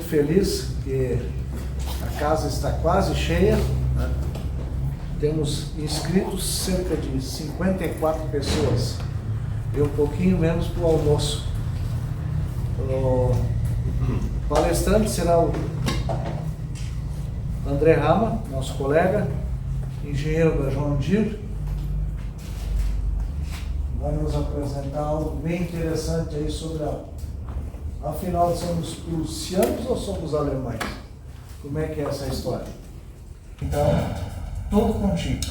feliz que a casa está quase cheia, né? Temos inscritos cerca de 54 pessoas e um pouquinho menos para o almoço. O palestrante será o André Rama, nosso colega, engenheiro da João Dir. Vai nos apresentar algo bem interessante aí sobre afinal, somos prussianos ou somos alemães? Como é que é essa história? Então, tudo contigo.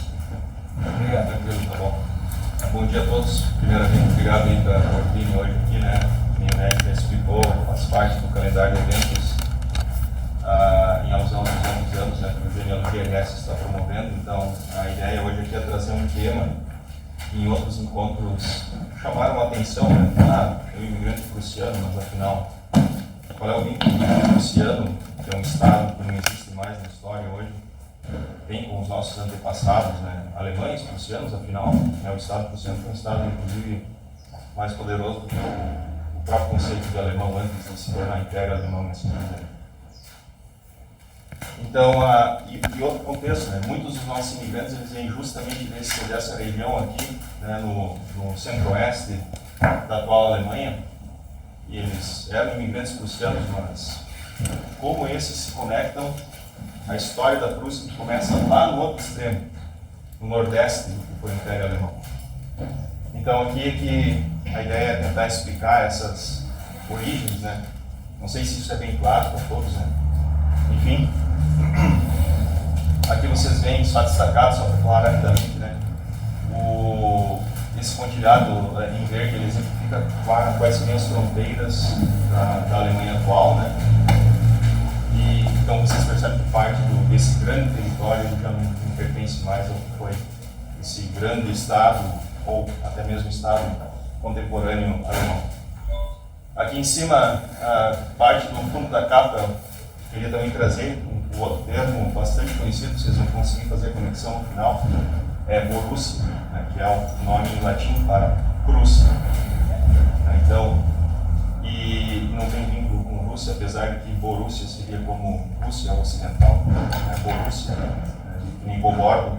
Obrigado, tranquilo, tá bom. Bom dia a todos. Primeiramente, obrigado aí pela vir hoje aqui, né? Minha médica explicou, faz parte do calendário de eventos em alusão aos 11 anos, né, que o Genealogia RS está promovendo. Então, a ideia hoje aqui é trazer um tema. Em outros encontros chamaram a atenção, né? Eu imigrante prussiano, mas afinal, qual é o vínculo prussiano, que é um estado que não existe mais na história hoje, tem com os nossos antepassados, né? Alemães, prussianos, afinal, né? O estado prussiano foi um estado, inclusive, mais poderoso do que o próprio conceito de alemão antes de se tornar império alemão, assim dizer. Então, e outro contexto, né? Muitos dos nossos imigrantes eles vêm justamente dessa região aqui, né? no centro-oeste da atual Alemanha, e eles eram imigrantes prussianos, mas como esses se conectam, a história da Prússia começa lá no outro extremo, no nordeste do que foi o Império Alemão. Então, aqui é que a ideia é tentar explicar essas origens, né? Não sei se isso é bem claro para todos, né? Enfim, aqui vocês veem, só destacado, só para falar rapidamente, né? Esse pontilhado em verde, ele exemplifica quais seriam as fronteiras da Alemanha atual, né? E então vocês percebem que parte desse grande território já não pertence mais ao que foi esse grande estado, ou até mesmo estado contemporâneo alemão. Aqui em cima, parte do fundo da capa, queria também trazer um outro termo bastante conhecido, vocês vão conseguir fazer a conexão no final, é Borussia, né, que é o nome em latim para Prússia. Então, e não tem vínculo com Rússia, apesar de que Borussia seria como Rússia Ocidental, né, Borussia, nem Boborgo,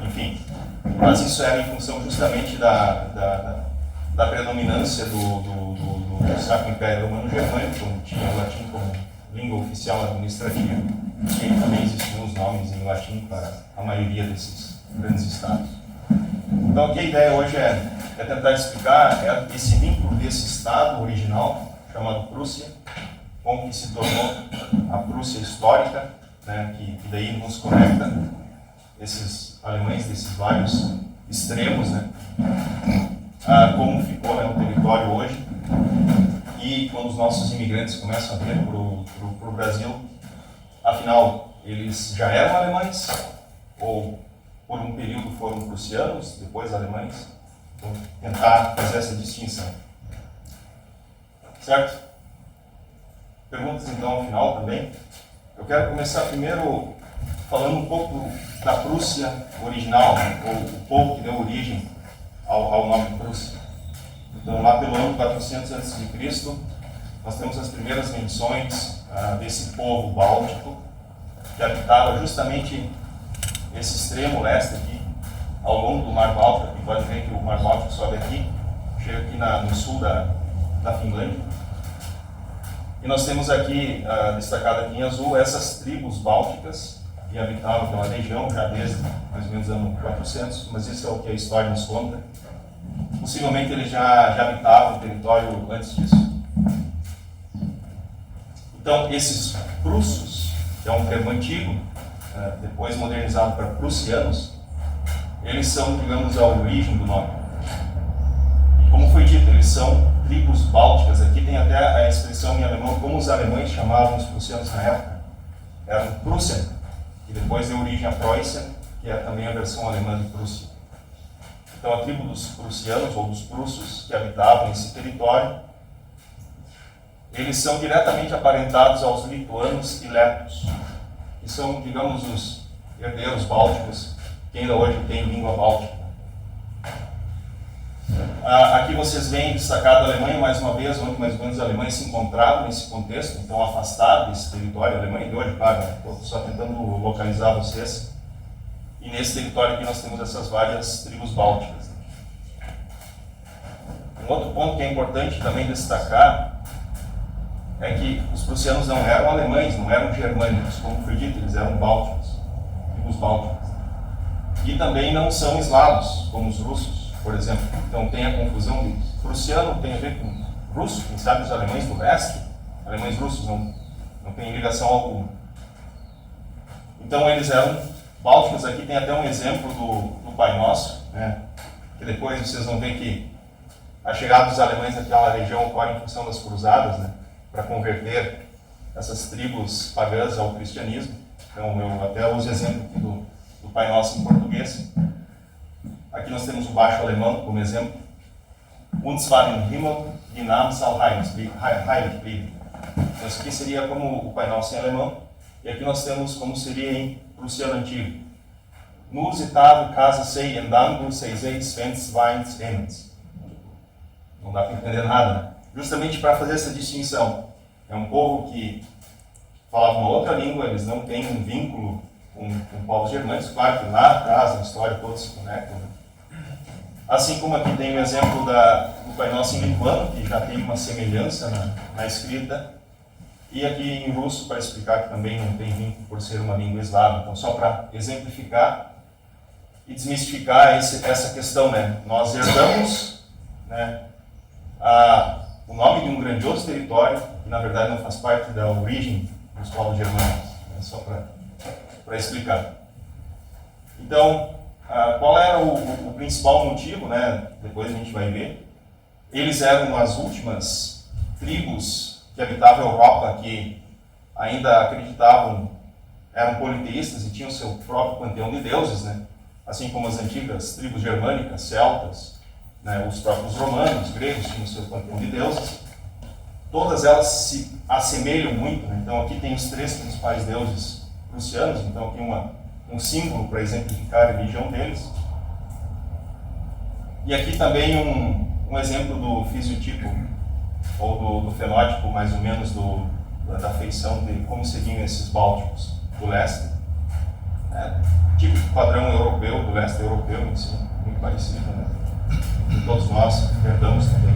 enfim. Mas isso era em função justamente da predominância do Sacro Império Romano Germânico, quando tinha o latim como língua oficial administrativa, e aí também existiam os nomes em latim para a maioria desses grandes estados. Então aqui a ideia hoje é tentar explicar esse vínculo desse estado original, chamado Prússia, como que se tornou a Prússia histórica, né, que daí nos conecta esses alemães desses vários extremos, né, como ficou, né, o território hoje. E quando os nossos imigrantes começam a vir para o Brasil, afinal, eles já eram alemães, ou por um período foram prussianos, depois alemães. Então, tentar fazer essa distinção. Certo? Perguntas então ao final também. Eu quero começar primeiro falando um pouco da Prússia original, ou o povo que deu origem ao nome Prússia. Então, lá pelo ano 400 a.C., nós temos as primeiras menções desse povo báltico, que habitava justamente esse extremo leste aqui, ao longo do Mar Báltico. E pode ver que o Mar Báltico sobe aqui, chega aqui no sul da Finlândia. E nós temos aqui, destacado aqui em azul, essas tribos bálticas, que habitavam aquela região já desde mais ou menos ano 400, mas isso é o que a história nos conta. Possivelmente eles já habitavam o território antes disso. Então, esses prussos, que é um termo antigo, depois modernizado para prussianos, eles são, digamos, a origem do nome. E como foi dito, eles são tribos bálticas. Aqui tem até a expressão em alemão, como os alemães chamavam os prussianos na época. Eram Prussen, que depois deu origem a Preußen, que é também a versão alemã de Prússia. Então, a tribo dos prussianos, ou dos prussos, que habitavam esse território, eles são diretamente aparentados aos lituanos e letos, que são, digamos, os herdeiros bálticos, que ainda hoje têm língua báltica. Aqui vocês veem destacado a Alemanha, mais uma vez, onde mais ou menos a Alemanha se encontrava nesse contexto, então afastada desse território, a Alemanha de hoje, claro, estou só tentando localizar vocês. E nesse território aqui nós temos essas várias tribos bálticas. Um outro ponto que é importante também destacar é que os prussianos não eram alemães, não eram germânicos, como foi dito, eles eram bálticos, tribos bálticas. E também não são eslavos, como os russos, por exemplo. Então tem a confusão de prussiano tem a ver com russo, quem sabe os alemães do leste, alemães russos não tem ligação alguma. Então eles eram bálticos. Aqui tem até um exemplo do Pai Nosso, né? Que depois vocês vão ver que a chegada dos alemães naquela região ocorre em função das cruzadas, né? Para converter essas tribos pagãs ao cristianismo. Então eu até uso exemplo aqui do Pai Nosso em português. Aqui nós temos o baixo alemão como exemplo. Uns war im Himmel, die Namen soll heilig blieben. Então isso aqui seria como o Pai Nosso em alemão. E aqui nós temos como seria em prussiano antigo. Nur citado casa sei andando, seis vents weins emens. Não dá para entender nada, né? Justamente para fazer essa distinção. É um povo que falava uma outra língua, eles não têm um vínculo com povos germânicos. Claro que lá atrás, na história, todos se conectam, né? Assim como aqui tem o exemplo do Pai Nosso em lituano, que já tem uma semelhança na escrita, e aqui em russo, para explicar que também não tem vínculo por ser uma língua eslava. Então, só para exemplificar e desmistificar essa questão, né? Nós herdamos, né, o nome de um grandioso território, que na verdade não faz parte da origem dos povos germânicos, né? Só para explicar. Então, qual era o principal motivo, né? Depois a gente vai ver. Eles eram as últimas tribos que habitavam a Europa que ainda acreditavam, eram politeístas e tinham seu próprio panteão de deuses, né? Assim como as antigas tribos germânicas, celtas, né? Os próprios romanos, gregos tinham seu panteão de deuses. Todas elas se assemelham muito, né? Então aqui tem os três principais deuses prussianos, então aqui um símbolo para exemplificar a religião deles. E aqui também um exemplo do fisiotipo, ou do fenótipo, mais ou menos, da feição de como seriam esses bálticos do leste. Típico padrão europeu, do leste europeu, assim, muito parecido, né? E todos nós herdamos também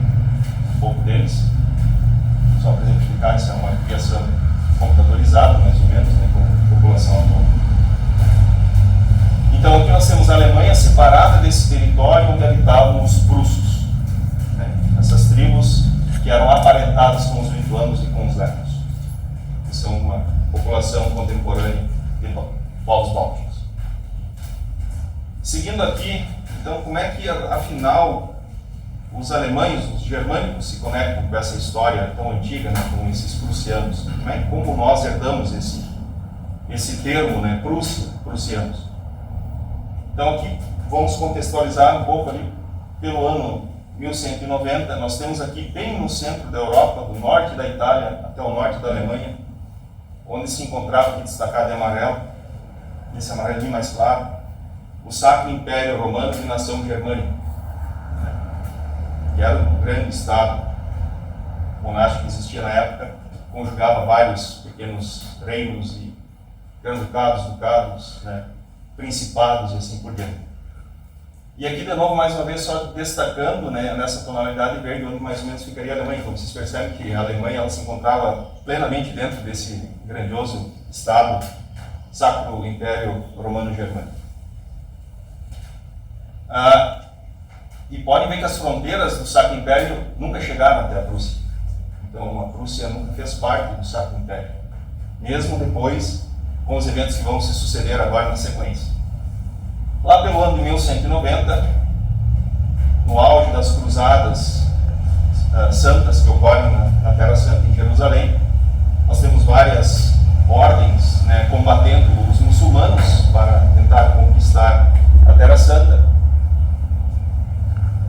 um pouco deles. Só para exemplificar, isso é uma criação computadorizada, mais ou menos, né, com população atual. Então aqui nós temos a Alemanha separada desse território onde habitavam os prussos, né? Essas tribos que eram aparentadas com os lituanos e com os letros, que são uma população contemporânea de povos bálticos. Seguindo aqui, então, como é que afinal os alemães, os germânicos se conectam com essa história tão antiga, né, com esses prussianos? Como nós herdamos esse termo, né, prussianos? Então aqui vamos contextualizar um pouco ali pelo ano 1190. Nós temos aqui bem no centro da Europa, do norte da Itália até o norte da Alemanha, onde se encontrava, aqui destacado em amarelo, esse amarelinho mais claro, o Sacro Império Romano de nação germânica, né? Que era um grande estado monástico que existia na época, conjugava vários pequenos reinos e granducados, ducados, né? Principados e assim por diante. E aqui de novo, mais uma vez, só destacando, né, nessa tonalidade verde, onde mais ou menos ficaria a Alemanha. Então vocês percebem que a Alemanha ela se encontrava plenamente dentro desse grandioso estado Sacro Império Romano Germânico. E podem ver que as fronteiras do Sacro Império nunca chegaram até a Prússia. Então a Prússia nunca fez parte do Sacro Império, mesmo depois com os eventos que vão se suceder agora na sequência. Lá pelo ano de 1190, no auge das cruzadas santas que ocorrem na Terra Santa, em Jerusalém, nós temos várias ordens, né, combatendo os muçulmanos para tentar conquistar a Terra Santa.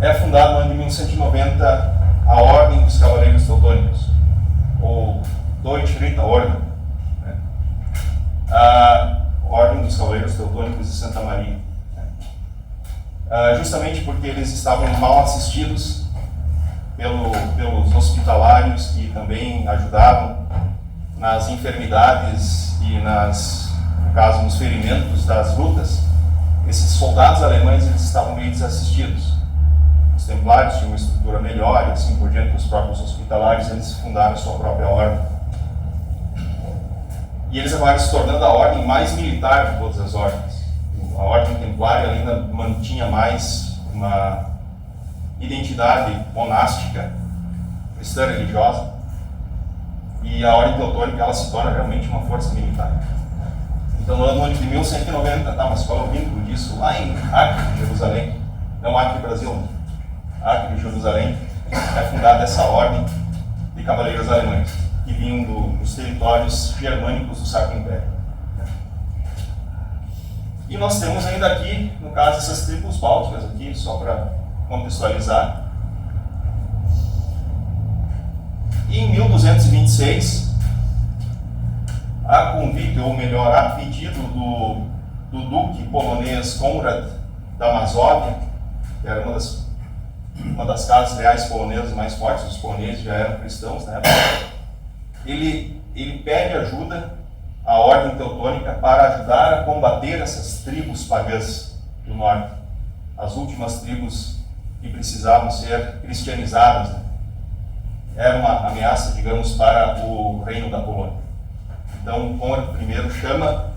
É fundada no ano de 1190 a Ordem dos Cavaleiros Teutônicos, ou Deutsche Ritterorden, né? A Ordem dos Cavaleiros Teutônicos de Santa Maria. justamente porque eles estavam mal assistidos pelos hospitalários, que também ajudavam nas enfermidades e no caso, nos ferimentos das lutas. Esses soldados alemães, eles estavam meio desassistidos. Os templários tinham uma estrutura melhor e assim por diante. Os próprios hospitalários, eles fundaram a sua própria ordem. E eles acabaram se tornando a ordem mais militar de todas as ordens. A ordem templária ainda mantinha mais uma identidade monástica, cristã religiosa, e a ordem teutônica, ela se torna realmente uma força militar. Então, no ano de 1190, mas qual é o vínculo disso? Lá em Acre, Jerusalém, não Acre, Brasil, Acre, Jerusalém, é fundada essa ordem de cavaleiros alemães, que vinham dos territórios germânicos do Sacro Império. E nós temos ainda aqui, no caso, essas tribos bálticas aqui, só para contextualizar. E em 1226, a convite, ou melhor, a pedido do duque polonês Konrad da Mazóvia, que era uma das casas reais polonesas mais fortes, os poloneses já eram cristãos na época, ele pede ajuda à ordem teutônica para ajudar a combater essas tribos pagãs do norte, as últimas tribos que precisavam ser cristianizadas, né? Era uma ameaça, digamos, para o reino da Polônia. Então, Conrad I chama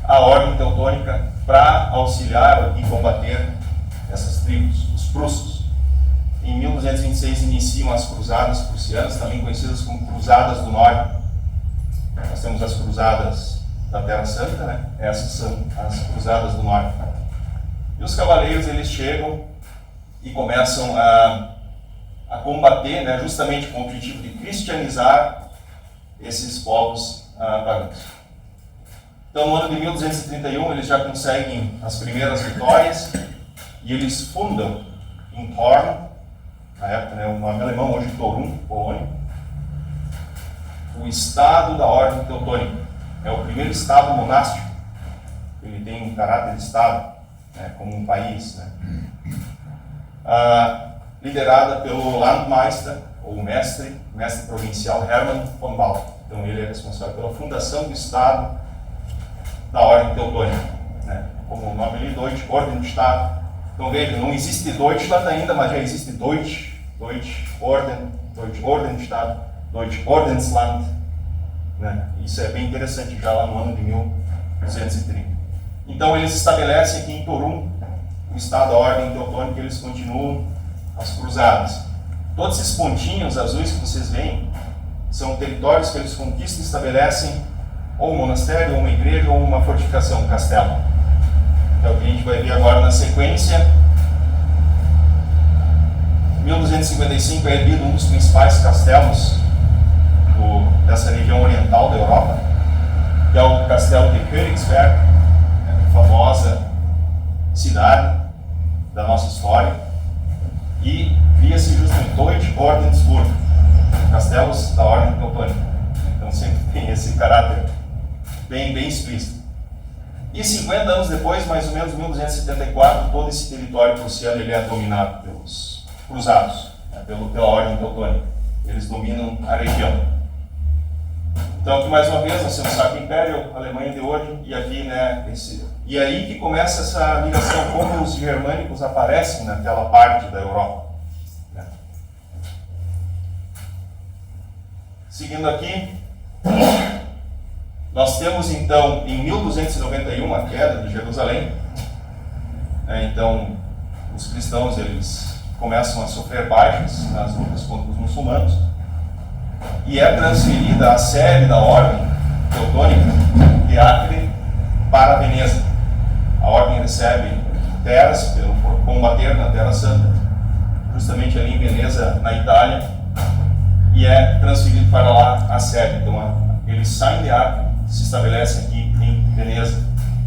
a ordem teutônica para auxiliar e combater essas tribos, os prussos. Em 1226 iniciam as cruzadas prussianas, também conhecidas como Cruzadas do Norte. Nós temos as cruzadas da Terra Santa, né? Essas são as Cruzadas do Norte. E os cavaleiros, eles chegam e começam a combater, né, justamente com o objetivo de cristianizar esses povos pagãos. Então, no ano de 1231, eles já conseguem as primeiras vitórias e eles fundam em Thorn, na época, né, o nome alemão, hoje Torum, Polônia, o Estado da Ordem Teutônica. É o primeiro Estado monástico. Ele tem um caráter de Estado, né, como um país, né? Liderada pelo Landmeister, ou mestre provincial Hermann von Ball. Então ele é responsável pela fundação do Estado da Ordem Teutônica, né? Como o nome ali, Deutsche Ordensstaat. Então veja, não existe Deutschland ainda, mas já existe Deutsche Orden, Deutsche Ordensstaat, Deutsche Ordensland, né? Isso é bem interessante, já lá no ano de 1230. Então eles estabelecem aqui em Torum o Estado da Ordem Teutônica, eles continuam as cruzadas. Todos esses pontinhos azuis que vocês veem são territórios que eles conquistam e estabelecem ou um monastério, ou uma igreja, ou uma fortificação, um castelo. É o que a gente vai ver agora na sequência. Em 1255 é erguido um dos principais castelos dessa região oriental da Europa, que é o castelo de Königsberg, a famosa cidade da nossa história, e cria-se justamente Deutsche Ordensburg, castelos da Ordem Teutônica. Então sempre tem esse caráter bem explícito. E 50 anos depois, mais ou menos em 1274, todo esse território prussiano ele é dominado pelos cruzados, né, pela Ordem Teutônica. Eles dominam a região. Então aqui mais uma vez nós temos o Sacro Império, a Alemanha de hoje, e aqui, né, e aí que começa essa ligação, como os germânicos aparecem naquela parte da Europa. Né? Seguindo aqui, nós temos então em 1291 a queda de Jerusalém. Então os cristãos eles começam a sofrer baixas nas lutas contra os muçulmanos e é transferida a sede da Ordem Teutônica de Acre para Veneza. A ordem recebe terras por combater na Terra Santa, justamente ali em Veneza, na Itália, e é transferido para lá a sede. Então eles saem de Acre, se estabelecem aqui em Veneza,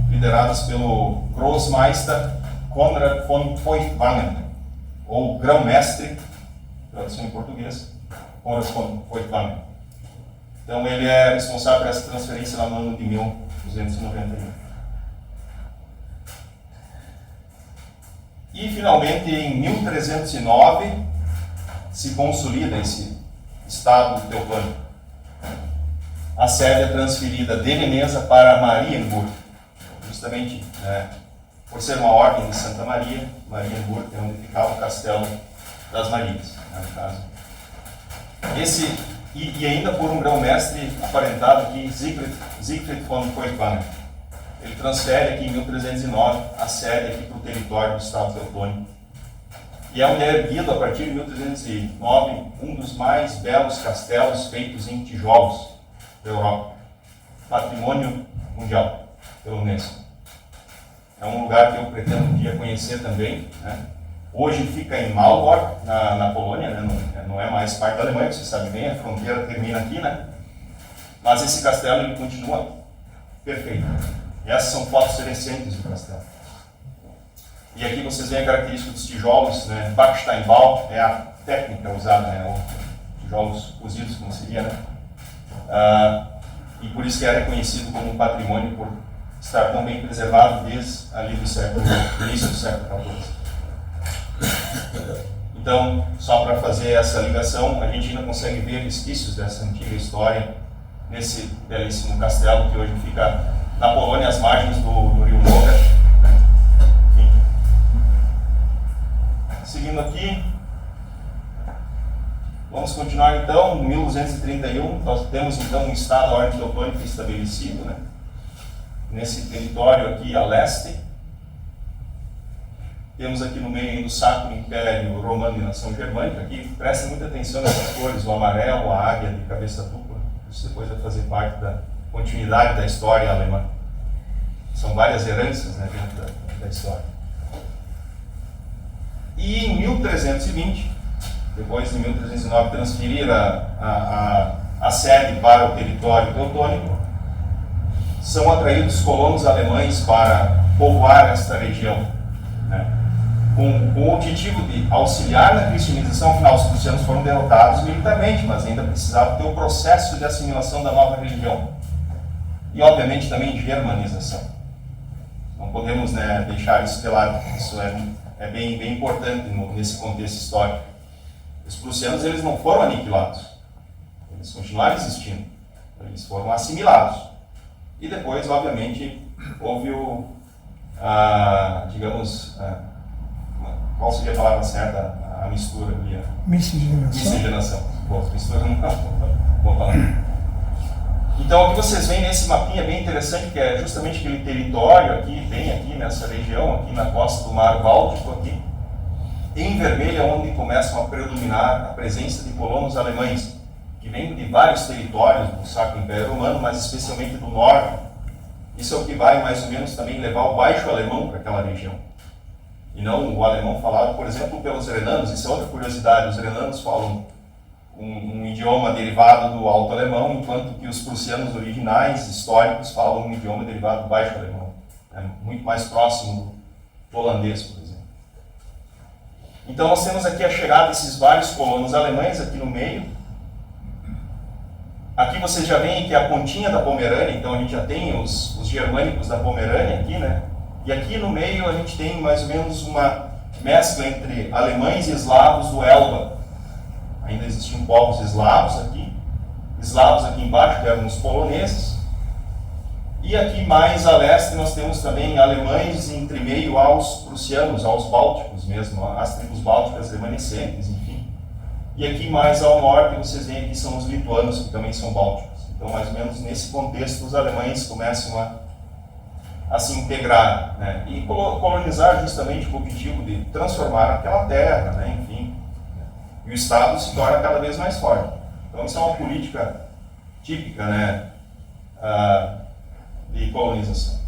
liderados pelo Großmeister Konrad von Feuchtwangen, ou grão-mestre, tradução em português, Konrad von Feuchtwangen. Então ele é responsável por essa transferência lá no ano de 1291. finalmente, em 1309, se consolida esse Estado teutônico. A sede é transferida de Veneza para Marienburg, justamente por ser uma ordem de Santa Maria. Marienburg é onde ficava o Castelo das Marias, no caso. E ainda por um grão-mestre aparentado aqui, Siegfried von Feuchtwanger. Ele transfere aqui em 1309 a sede aqui para o território do Estado teutônico. E é onde é erguido, a partir de 1309, um dos mais belos castelos feitos em tijolos da Europa. Patrimônio mundial, pelo Unesco. É um lugar que eu pretendo um dia conhecer também, né? Hoje fica em Malbork, na Polônia, né? Não é mais parte da Alemanha, você sabe bem, a fronteira termina aqui, né? Mas esse castelo ele continua perfeito. Essas são fotos recentes do castelo. E aqui vocês veem a característica dos tijolos, né? Backsteinbau é a técnica usada, né? Ou tijolos cozidos, como seria, né? E por isso que é reconhecido como um patrimônio por estar tão bem preservado desde ali do início do século XIV. Então, só para fazer essa ligação, a gente ainda consegue ver resquícios dessa antiga história nesse belíssimo castelo que hoje fica na Polônia, às margens do rio Moga, né? Enfim. Seguindo aqui, vamos continuar então. Em 1231, nós temos então um Estado ordem teutônica estabelecido, né? Nesse território aqui a leste. Temos aqui no meio ainda o Sacro Império Romano e Nação Germânica. Aqui prestem muita atenção nessas cores, o amarelo, a águia de cabeça dupla. Isso depois vai fazer parte da continuidade da história alemã. São várias heranças, né, dentro da história. E em 1320, depois de 1309, transferir a sede para o território teutônico, são atraídos colonos alemães para povoar esta região, né, com o objetivo de auxiliar na cristianização. Afinal, os cristianos foram derrotados militarmente, mas ainda precisavam ter o processo de assimilação da nova religião. E, obviamente, também germanização. Não podemos, né, deixar isso de lado. Isso é bem importante nesse contexto histórico. Os prussianos eles não foram aniquilados. Eles continuaram existindo. Eles foram assimilados. E depois, obviamente, houve qual seria a palavra certa? A mistura ali. Miscigenação. Bom, mistura não vou falar. Então, o que vocês veem nesse mapinha bem interessante, que é justamente aquele território aqui, bem aqui nessa região, aqui na costa do Mar Báltico, aqui. Em vermelho é onde começam a predominar a presença de colonos alemães, que vêm de vários territórios do Sacro Império Romano, mas especialmente do norte. Isso é o que vai, mais ou menos, também levar o baixo alemão para aquela região. E não o alemão falado, por exemplo, pelos renanos. Isso é outra curiosidade. Os renanos falam um idioma derivado do alto alemão, enquanto que os prussianos originais, históricos, falam um idioma derivado do baixo alemão. É muito mais próximo do holandês, por exemplo. Então nós temos aqui a chegada desses vários colonos alemães aqui no meio. Aqui vocês já veem que é a pontinha da Pomerânia, então a gente já tem os germânicos da Pomerânia aqui, né? E aqui no meio a gente tem mais ou menos uma mescla entre alemães e eslavos do Elba. Ainda existiam povos eslavos aqui embaixo, que eram os poloneses. E aqui mais a leste nós temos também alemães entre meio aos prussianos, aos bálticos mesmo, as tribos bálticas remanescentes, enfim. E aqui mais ao norte vocês veem que são os lituanos, que também são bálticos. Então mais ou menos nesse contexto os alemães começam a se integrar, né, e colonizar justamente com o objetivo de transformar aquela terra, né, enfim. E o Estado se torna cada vez mais forte. Então isso é uma política típica, né, de colonização.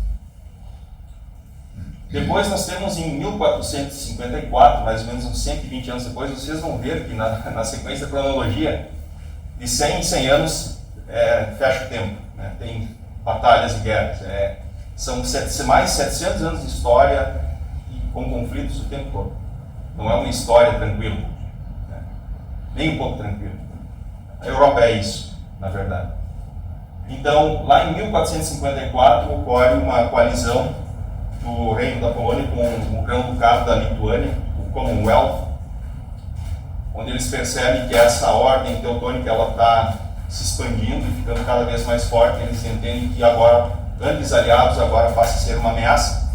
Depois nós temos em 1454, mais ou menos uns 120 anos depois, vocês vão ver que na sequência da cronologia, de 100 em 100 anos, fecha o tempo, né? Tem batalhas e guerras. São mais de 700 anos de história e com conflitos o tempo todo. Não é uma história tranquila, né? Nem um pouco tranquila. A Europa é isso, na verdade. Então, lá em 1454, ocorre uma coalizão do Reino da Polônia com o Grão-Ducado da Lituânia, o Commonwealth, onde eles percebem que essa ordem teutônica ela está se expandindo e ficando cada vez mais forte. Eles entendem que agora, antes aliados, agora passa a ser uma ameaça.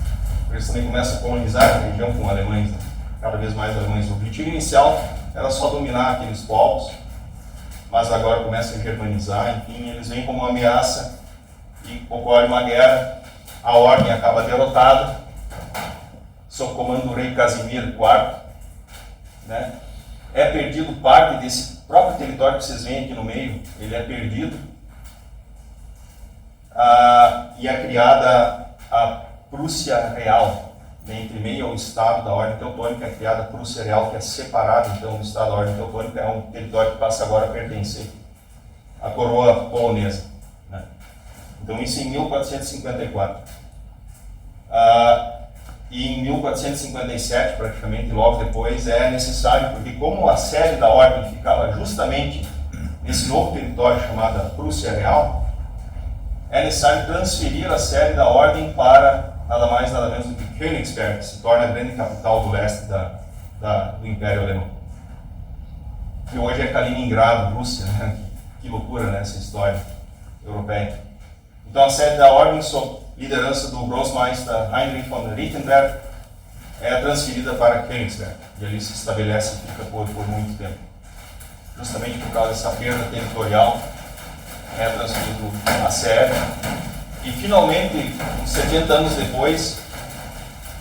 Eles também começam a colonizar a região com alemães, né? Cada vez mais alemães. O objetivo inicial era só dominar aqueles povos, mas agora começam a germanizar. Enfim, eles vêm como uma ameaça e ocorre uma guerra. A ordem acaba derrotada, sob comando do rei Casimiro IV, né? É perdido parte desse próprio território que vocês veem aqui no meio, ele é perdido, e é criada a Prússia Real, né? Entre meio ao estado da Ordem Teutônica é criada a Prússia Real, que é separada então do estado da Ordem Teutônica, é um território que passa agora a pertencer à coroa polonesa, né? Então isso em 1454. E em 1457, praticamente logo depois, é necessário, porque como a sede da ordem ficava justamente nesse novo território chamado Prússia Real, é necessário transferir a sede da ordem para nada mais nada menos do que Königsberg, que se torna a grande capital do leste do Império Alemão. Que hoje é Kaliningrado, Rússia, né? Que loucura, né, essa história europeia. Então a sede da ordem, sob liderança do Grossmeister Heinrich von Rittenberg, é transferida para Königsberg, e ali se estabelece e fica por muito tempo. Justamente por causa dessa perda territorial, é transferido a sede. E finalmente, 70 anos depois,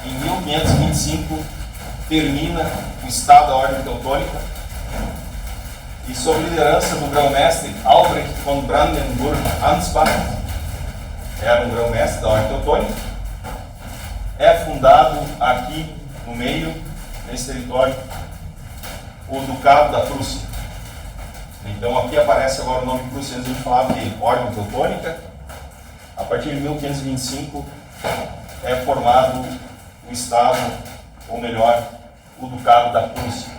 em 1525, termina o Estado da Ordem Teutônica, e sob liderança do grão-mestre Albrecht von Brandenburg-Ansbach, era um grão-mestre da Ordem Teutônica, é fundado aqui no meio, nesse território, o Ducado da Prússia. Então aqui aparece agora o nome Prússia. Antes a gente falava de Ordem Teutônica. A partir de 1525 é formado o Estado, ou melhor, o Ducado da Prússia.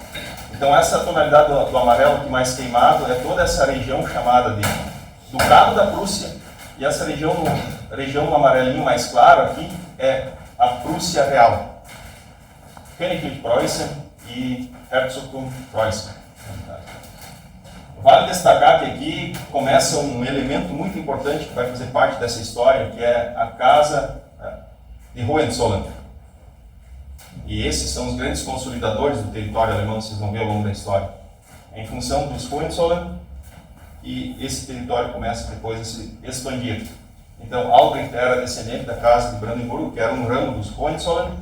Então essa tonalidade do amarelo aqui mais queimado é toda essa região chamada de Ducado da Prússia, e essa região no amarelinho mais claro aqui é a Prússia Real. Königlich Preußen e Herzogtum Preußen. Vale destacar que aqui começa um elemento muito importante que vai fazer parte dessa história, que é a Casa de Hohenzollern. E esses são os grandes consolidadores do território alemão, vocês vão ver ao longo da história. Em função dos Hohenzollern, e esse território começa depois a se expandir. Então, Albrecht era descendente da Casa de Brandenburgo, que era um ramo dos Hohenzollern.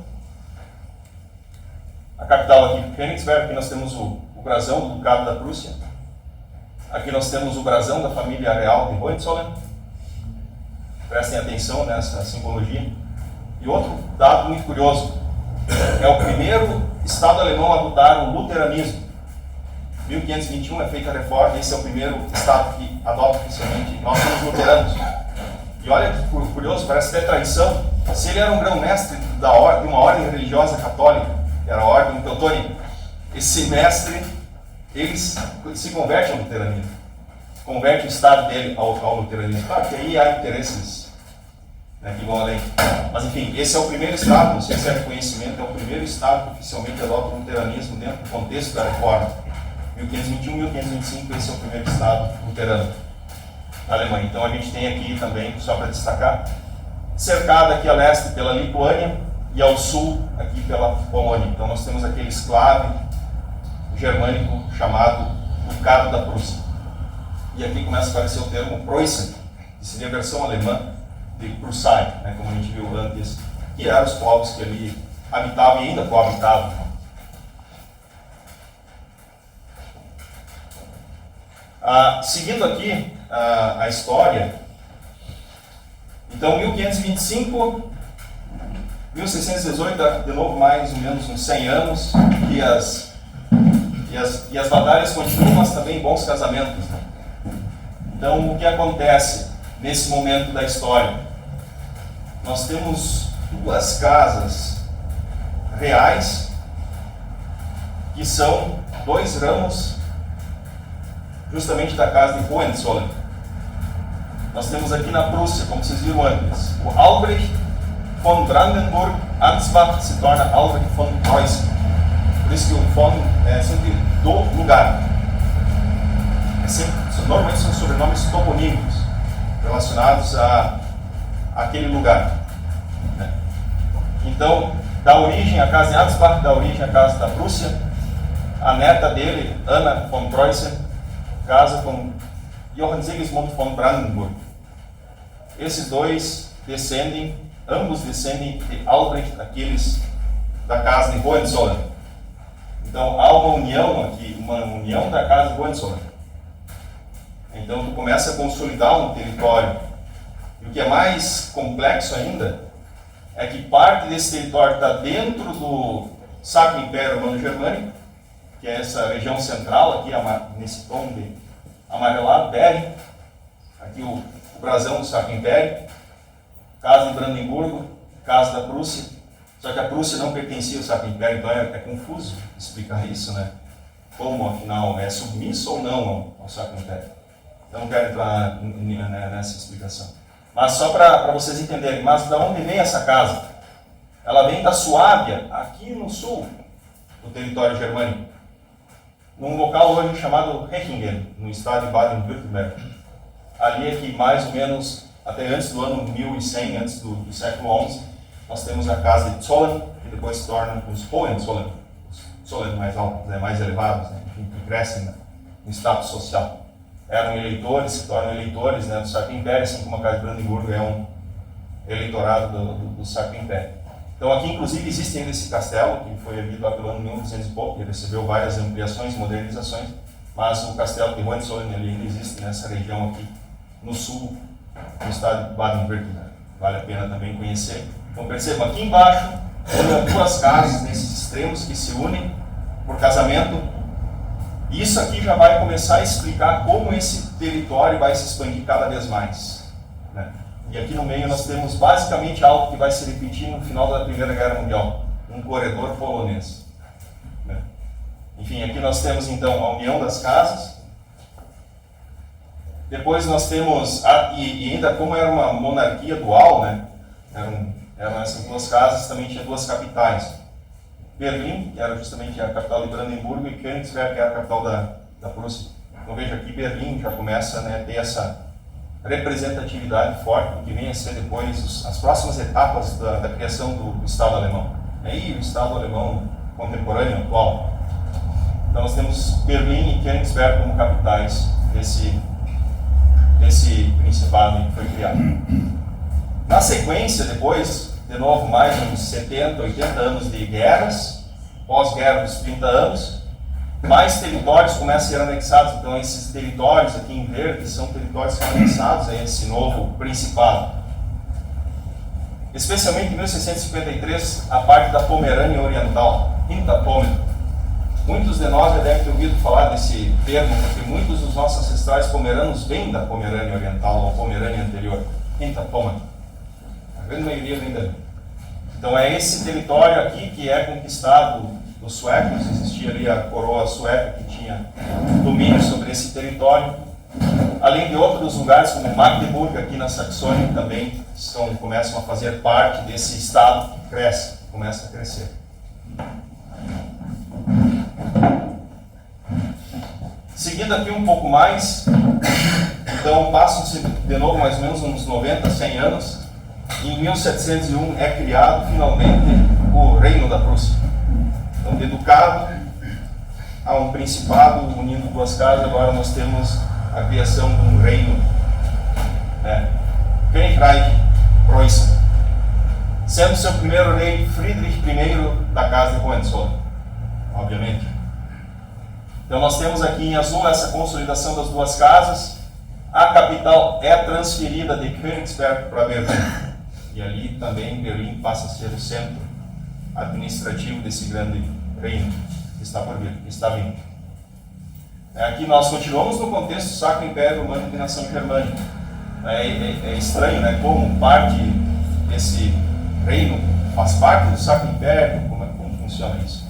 A capital aqui, Königsberg, aqui nós temos o brasão do Ducado da Prússia. Aqui nós temos o brasão da família real de Hohenzollern. Prestem atenção nessa simbologia. E outro dado muito curioso, é o primeiro Estado alemão a adotar o luteranismo. Em 1521 é feita a reforma, esse é o primeiro Estado que adota oficialmente. Nós somos luteranos. E olha que curioso, parece ter tradição. Se ele era um grão-mestre de uma ordem religiosa católica, que era a ordem teutônica, esse mestre, ele se converte ao luteranismo. Converte o Estado dele ao luteranismo. Claro que aí há interesses, né, que vão além. Mas enfim, esse é o primeiro Estado, não sei se é reconhecimento, é o primeiro Estado que oficialmente adota o luteranismo dentro do contexto da reforma. 1521 e 1525, esse é o primeiro Estado luterano na Alemanha. Então a gente tem aqui também, só para destacar, cercado aqui a leste pela Lituânia e ao sul aqui pela Polônia. Então nós temos aquele esclave germânico chamado Ducado da Prússia. E aqui começa a aparecer o termo Preußen, que seria a versão alemã de Prussai, né, como a gente viu antes, que eram os povos que ali habitavam e ainda coabitavam. Seguindo aqui a história, então 1525, 1618, de novo mais ou menos uns 100 anos, e as batalhas continuam, mas também bons casamentos, né? Então o que acontece nesse momento da história? Nós temos duas casas reais, que são dois ramos justamente da casa de Hohenzollern. Nós temos aqui na Prússia, como vocês viram antes, o Albrecht von Brandenburg, Ansbach se torna Albrecht von Preußen. Por isso que o von é sempre do lugar. Normalmente são sobrenomes toponímicos relacionados àquele lugar. Né? Então, dá origem à casa de Ansbach, dá origem à casa da Prússia. A neta dele, Anna von Preußen, casa com Johann Sigismund von Brandenburg. Esses dois ambos descendem de Albrecht, aqueles da casa de Hohenzollern. Então há uma união aqui, uma união da casa de Hohenzollern. Então tu começa a consolidar um território. E o que é mais complexo ainda é que parte desse território está dentro do Sacro Império Romano-Germânico, que é essa região central aqui, nesse tom de amarelado, Bering, aqui o brasão do Sacro Império, casa de Brandemburgo, casa da Prússia, só que a Prússia não pertencia ao Sacro Império, então é confuso explicar isso, né? Como, afinal, é submisso ou não ao Sacro Império. Eu não quero entrar nessa explicação. Mas só para vocês entenderem, mas de onde vem essa casa? Ela vem da Suábia, aqui no sul do território germânico, num local hoje chamado Hechingen, no estado de Baden-Württemberg. Ali é que mais ou menos, até antes do ano 1100, antes do século XI, nós temos a casa de Zollern, que depois se torna os Hohenzollern, os Zollern mais altos, mais elevados, né, enfim, que crescem no status social. Eram eleitores, se tornam eleitores, né, do Sacro Império, assim como a casa de Brandemburgo é um eleitorado do Sacro Império. Então aqui inclusive existe ainda esse castelo, que foi erguido lá pelo ano 1900 e pouco, ele recebeu várias ampliações e modernizações, mas o castelo de Hohenzollern ele ainda existe nessa região aqui no sul do estado de Baden-Württemberg. Vale a pena também conhecer. Então percebam, aqui embaixo tem duas casas nesses extremos que se unem por casamento. E isso aqui já vai começar a explicar como esse território vai se expandir cada vez mais. Né? E aqui no meio nós temos basicamente algo que vai se repetir no final da Primeira Guerra Mundial, um corredor polonês. Né? Enfim, aqui nós temos então a união das casas. Depois nós temos, e ainda como era uma monarquia dual, né? Eram essas duas casas, também tinha duas capitais. Berlim, que era justamente a capital de Brandemburgo, e Königsberg, que era a capital da Prússia. Então veja aqui, Berlim já começa, né, a ter essa representatividade forte, que vem a ser depois as próximas etapas da criação do Estado alemão. Aí o Estado alemão contemporâneo, atual. Então nós temos Berlim e Königsberg como capitais desse principado que foi criado. Na sequência, depois, de novo, mais uns 70, 80 anos de guerras, pós-guerra dos 30 anos, mais territórios começam a ser anexados. Então, esses territórios aqui em verde são territórios que são anexados a esse novo principado. Especialmente em 1653, a parte da Pomerânia Oriental, Hinterpommern. Muitos de nós já devem ter ouvido falar desse termo, porque muitos dos nossos ancestrais pomeranos vêm da Pomerânia Oriental ou Pomerânia Anterior, Hinterpommern. A grande maioria vem dali. Então é esse território aqui que é conquistado dos suecos. Existia ali a coroa sueca que tinha domínio sobre esse território. Além de outros lugares como Magdeburg, aqui na Saxônia, que também começam a fazer parte desse estado que cresce, começa a crescer. Seguindo aqui um pouco mais, então passam-se de novo mais ou menos uns 90, 100 anos. Em 1701 é criado finalmente o Reino da Prússia. Então, de ducado a um principado unindo duas casas, agora nós temos a criação de um reino, Königreich Preußen, sendo seu primeiro rei Friedrich I da casa de Hohenzollern, obviamente. Então nós temos aqui em azul essa consolidação das duas casas. A capital é transferida de Königsberg para Berlim. E ali também Berlim passa a ser o centro administrativo desse grande reino que está por vir, que está vindo. Aqui nós continuamos no contexto do Sacro Império Romano de nação germânica. É estranho, né? Como parte desse reino faz parte do Sacro Império, como funciona isso.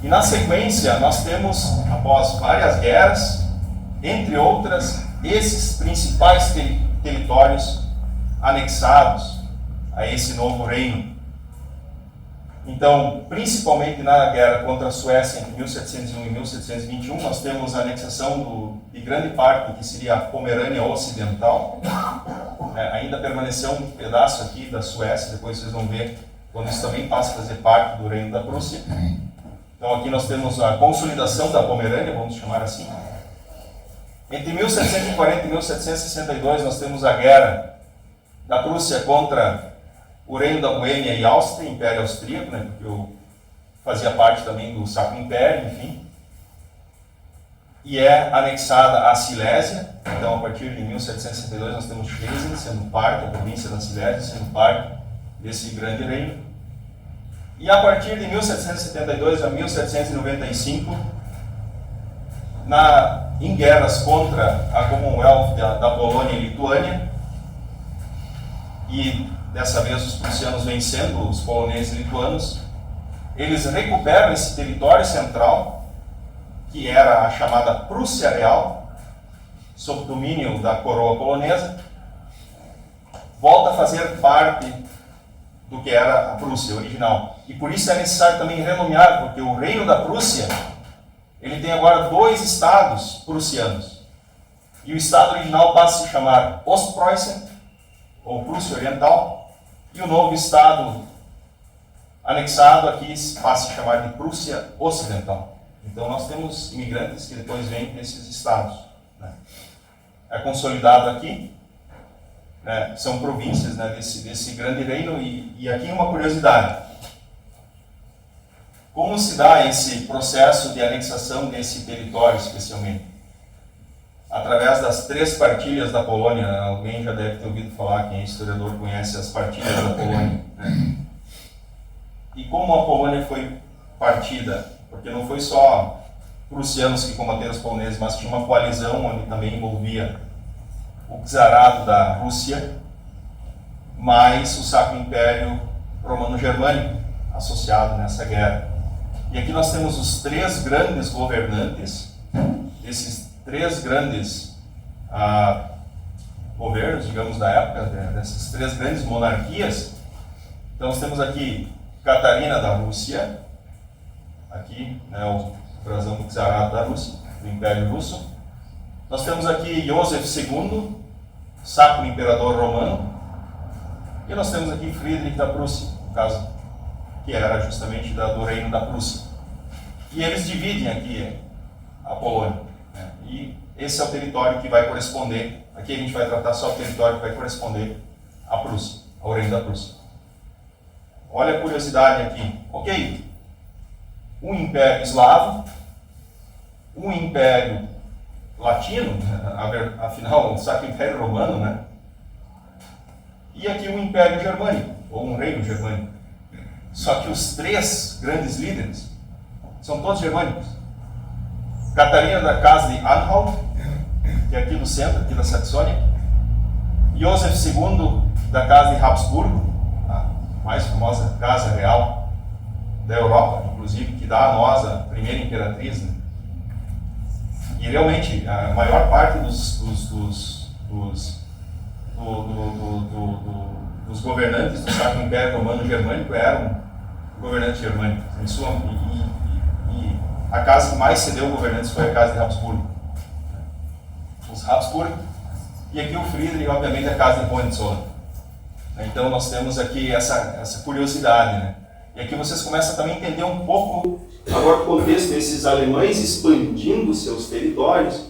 E na sequência, nós temos, após várias guerras, entre outras, esses principais territórios anexados a esse novo reino. Então, principalmente na guerra contra a Suécia entre 1701 e 1721, nós temos a anexação de grande parte que seria a Pomerânia Ocidental. Ainda permaneceu um pedaço aqui da Suécia, depois vocês vão ver quando isso também passa a fazer parte do reino da Prússia. Então aqui nós temos a consolidação da Pomerânia, vamos chamar assim. Entre 1740 e 1762 nós temos a guerra da Prússia contra o reino da Boêmia e Áustria, Império Austríaco, né, porque eu fazia parte também do Sacro Império, enfim. E é anexada a Silésia. Então, a partir de 1762 nós temos Schlesien sendo parte, a província da Silésia sendo parte desse grande reino. E a partir de 1772 a 1795, em guerras contra a Commonwealth da Polônia e Lituânia, e dessa vez os prussianos vencendo os poloneses e lituanos, eles recuperam esse território central, que era a chamada Prússia Real, sob domínio da coroa polonesa, volta a fazer parte do que era a Prússia original. E por isso é necessário também renomear, porque o reino da Prússia, ele tem agora 2 estados prussianos. E o estado original passa a se chamar Ostpreußen, ou Prússia Oriental, e o novo estado anexado aqui passa a se chamar de Prússia Ocidental. Então nós temos imigrantes que depois vêm desses estados. É consolidado aqui, são províncias desse grande reino, e aqui uma curiosidade. Como se dá esse processo de anexação desse território, especialmente? Através das 3 partilhas da Polônia. Alguém já deve ter ouvido falar, quem é historiador conhece as partilhas da Polônia. E como a Polônia foi partida? Porque não foi só prussianos que combateram os poloneses, mas tinha uma coalizão onde também envolvia o czarado da Rússia, mais o Sacro Império Romano-Germânico, associado nessa guerra. E aqui nós temos os 3 grandes governantes, esses 3 grandes governos, digamos, da época, dessas 3 grandes monarquias. Então nós temos aqui Catarina da Rússia, aqui, o brasão do czarado da Rússia, do Império Russo. Nós temos aqui Joseph II, Sacro Imperador Romano, e nós temos aqui Friedrich da Prússia, no caso, que era justamente do reino da Prússia. E eles dividem aqui a Polônia, e esse é o território que vai corresponder, aqui a gente vai tratar só o território que vai corresponder à Prússia, ao reino da Prússia. Olha a curiosidade aqui. Ok, um império eslavo, um império latino, afinal, o Sacro Império Romano, e aqui um império germânico, ou um reino germânico. Só que os 3 grandes líderes são todos germânicos. Catarina da casa de Anhalt, que é aqui do centro, aqui da Saxônia. Joseph II da casa de Habsburgo, a mais famosa casa real da Europa, inclusive, que dá a nós a primeira imperatriz. E realmente, a maior parte dos governantes do Sacro Império Romano Germânico eram governantes germânicos. E a casa que mais cedeu governantes foi a casa de Habsburgo. Os Habsburgo. E aqui o Friedrich, obviamente, a casa de Hohenzollern. Então nós temos aqui essa curiosidade, E aqui vocês começam também a entender um pouco agora o contexto desses alemães expandindo seus territórios.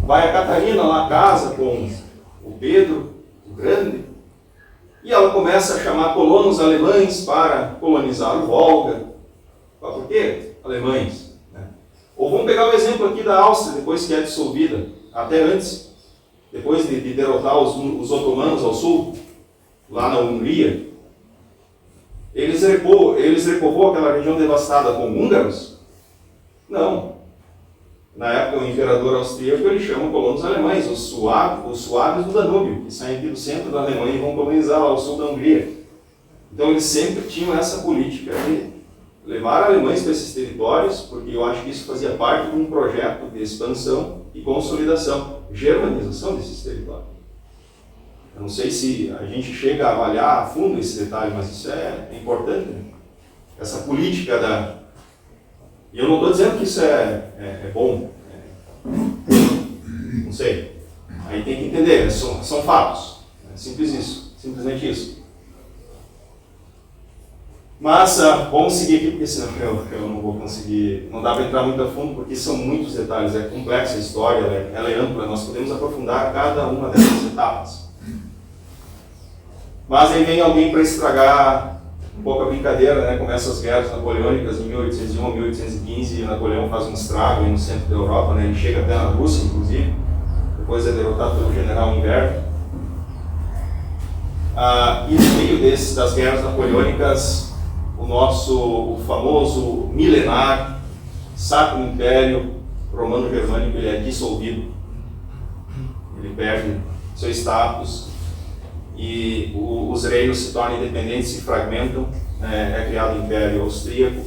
Vai a Catarina lá, casa com o Pedro o Grande, e ela começa a chamar colonos alemães para colonizar o Volga. Por quê? Alemães. Ou vamos pegar o exemplo aqui da Áustria, depois que é dissolvida, até antes, depois de derrotar os otomanos ao sul, lá na Hungria. Eles repovoam aquela região devastada com húngaros? Não. Na época, o imperador austríaco, ele chama colonos alemães, os suaves do Danúbio, que saem aqui do centro da Alemanha e vão colonizar lá o sul da Hungria. Então, eles sempre tinham essa política de levar alemães para esses territórios, porque eu acho que isso fazia parte de um projeto de expansão e consolidação, germanização desses territórios. Eu não sei se a gente chega a avaliar a fundo esse detalhe, mas isso é importante, né? Essa política da... E eu não estou dizendo que isso é bom, não sei. Aí tem que entender, são fatos. É simples isso, simplesmente isso. Mas vamos seguir aqui, porque senão eu não vou conseguir, não dá para entrar muito a fundo, porque são muitos detalhes, é complexa a história, ela é ampla, nós podemos aprofundar cada uma dessas etapas. Mas aí vem alguém para estragar um pouco a brincadeira, né? Começa as guerras napoleônicas em 1801 a 1815, e Napoleão faz um estrago no centro da Europa, né? Ele chega até na Rússia, inclusive, depois é derrotado pelo general Humberto. E no meio das guerras napoleônicas, o famoso milenar Sacro Império Romano-Germânico, ele é dissolvido, ele perde seu status e os reinos se tornam independentes, se fragmentam, é criado o Império Austríaco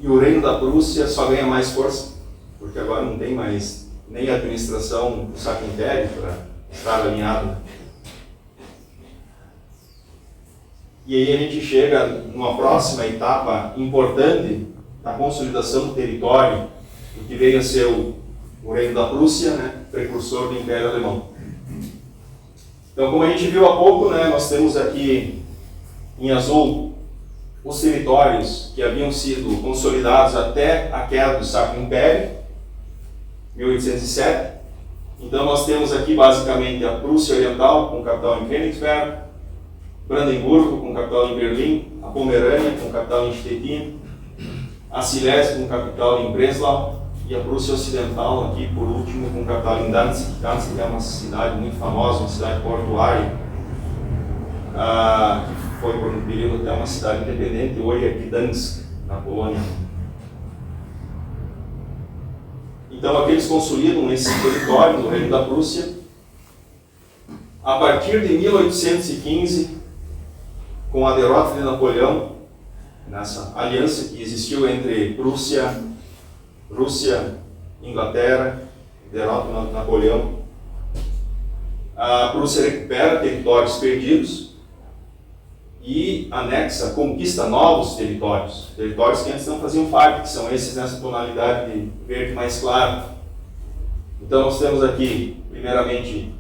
e o reino da Prússia só ganha mais força, porque agora não tem mais nem a administração do Sacro Império para estar alinhado. E aí a gente chega numa próxima etapa importante da consolidação do território, o que veio a ser o reino da Prússia, né, precursor do Império Alemão. Então, como a gente viu há pouco, né, nós temos aqui em azul os territórios que haviam sido consolidados até a queda do Sacro Império, 1807. Então nós temos aqui basicamente a Prússia Oriental, com capital em Königsberg, Brandemburgo, com capital em Berlim, a Pomerânia, com capital em Stettin, a Silésia, com capital em Breslau, e a Prússia Ocidental, aqui por último, com capital em Danzig. Danzig é uma cidade muito famosa, uma cidade portuária, que foi por um período até uma cidade independente, hoje é Gdansk, na Polônia. Então aqui eles consolidam esse território do Reino da Prússia. A partir de 1815, com a derrota de Napoleão, nessa aliança que existiu entre Prússia, Rússia, Inglaterra, derrota de Napoleão, a Prússia recupera territórios perdidos e anexa, conquista novos territórios, territórios que antes não faziam parte, que são esses nessa tonalidade de verde mais claro. Então nós temos aqui, primeiramente,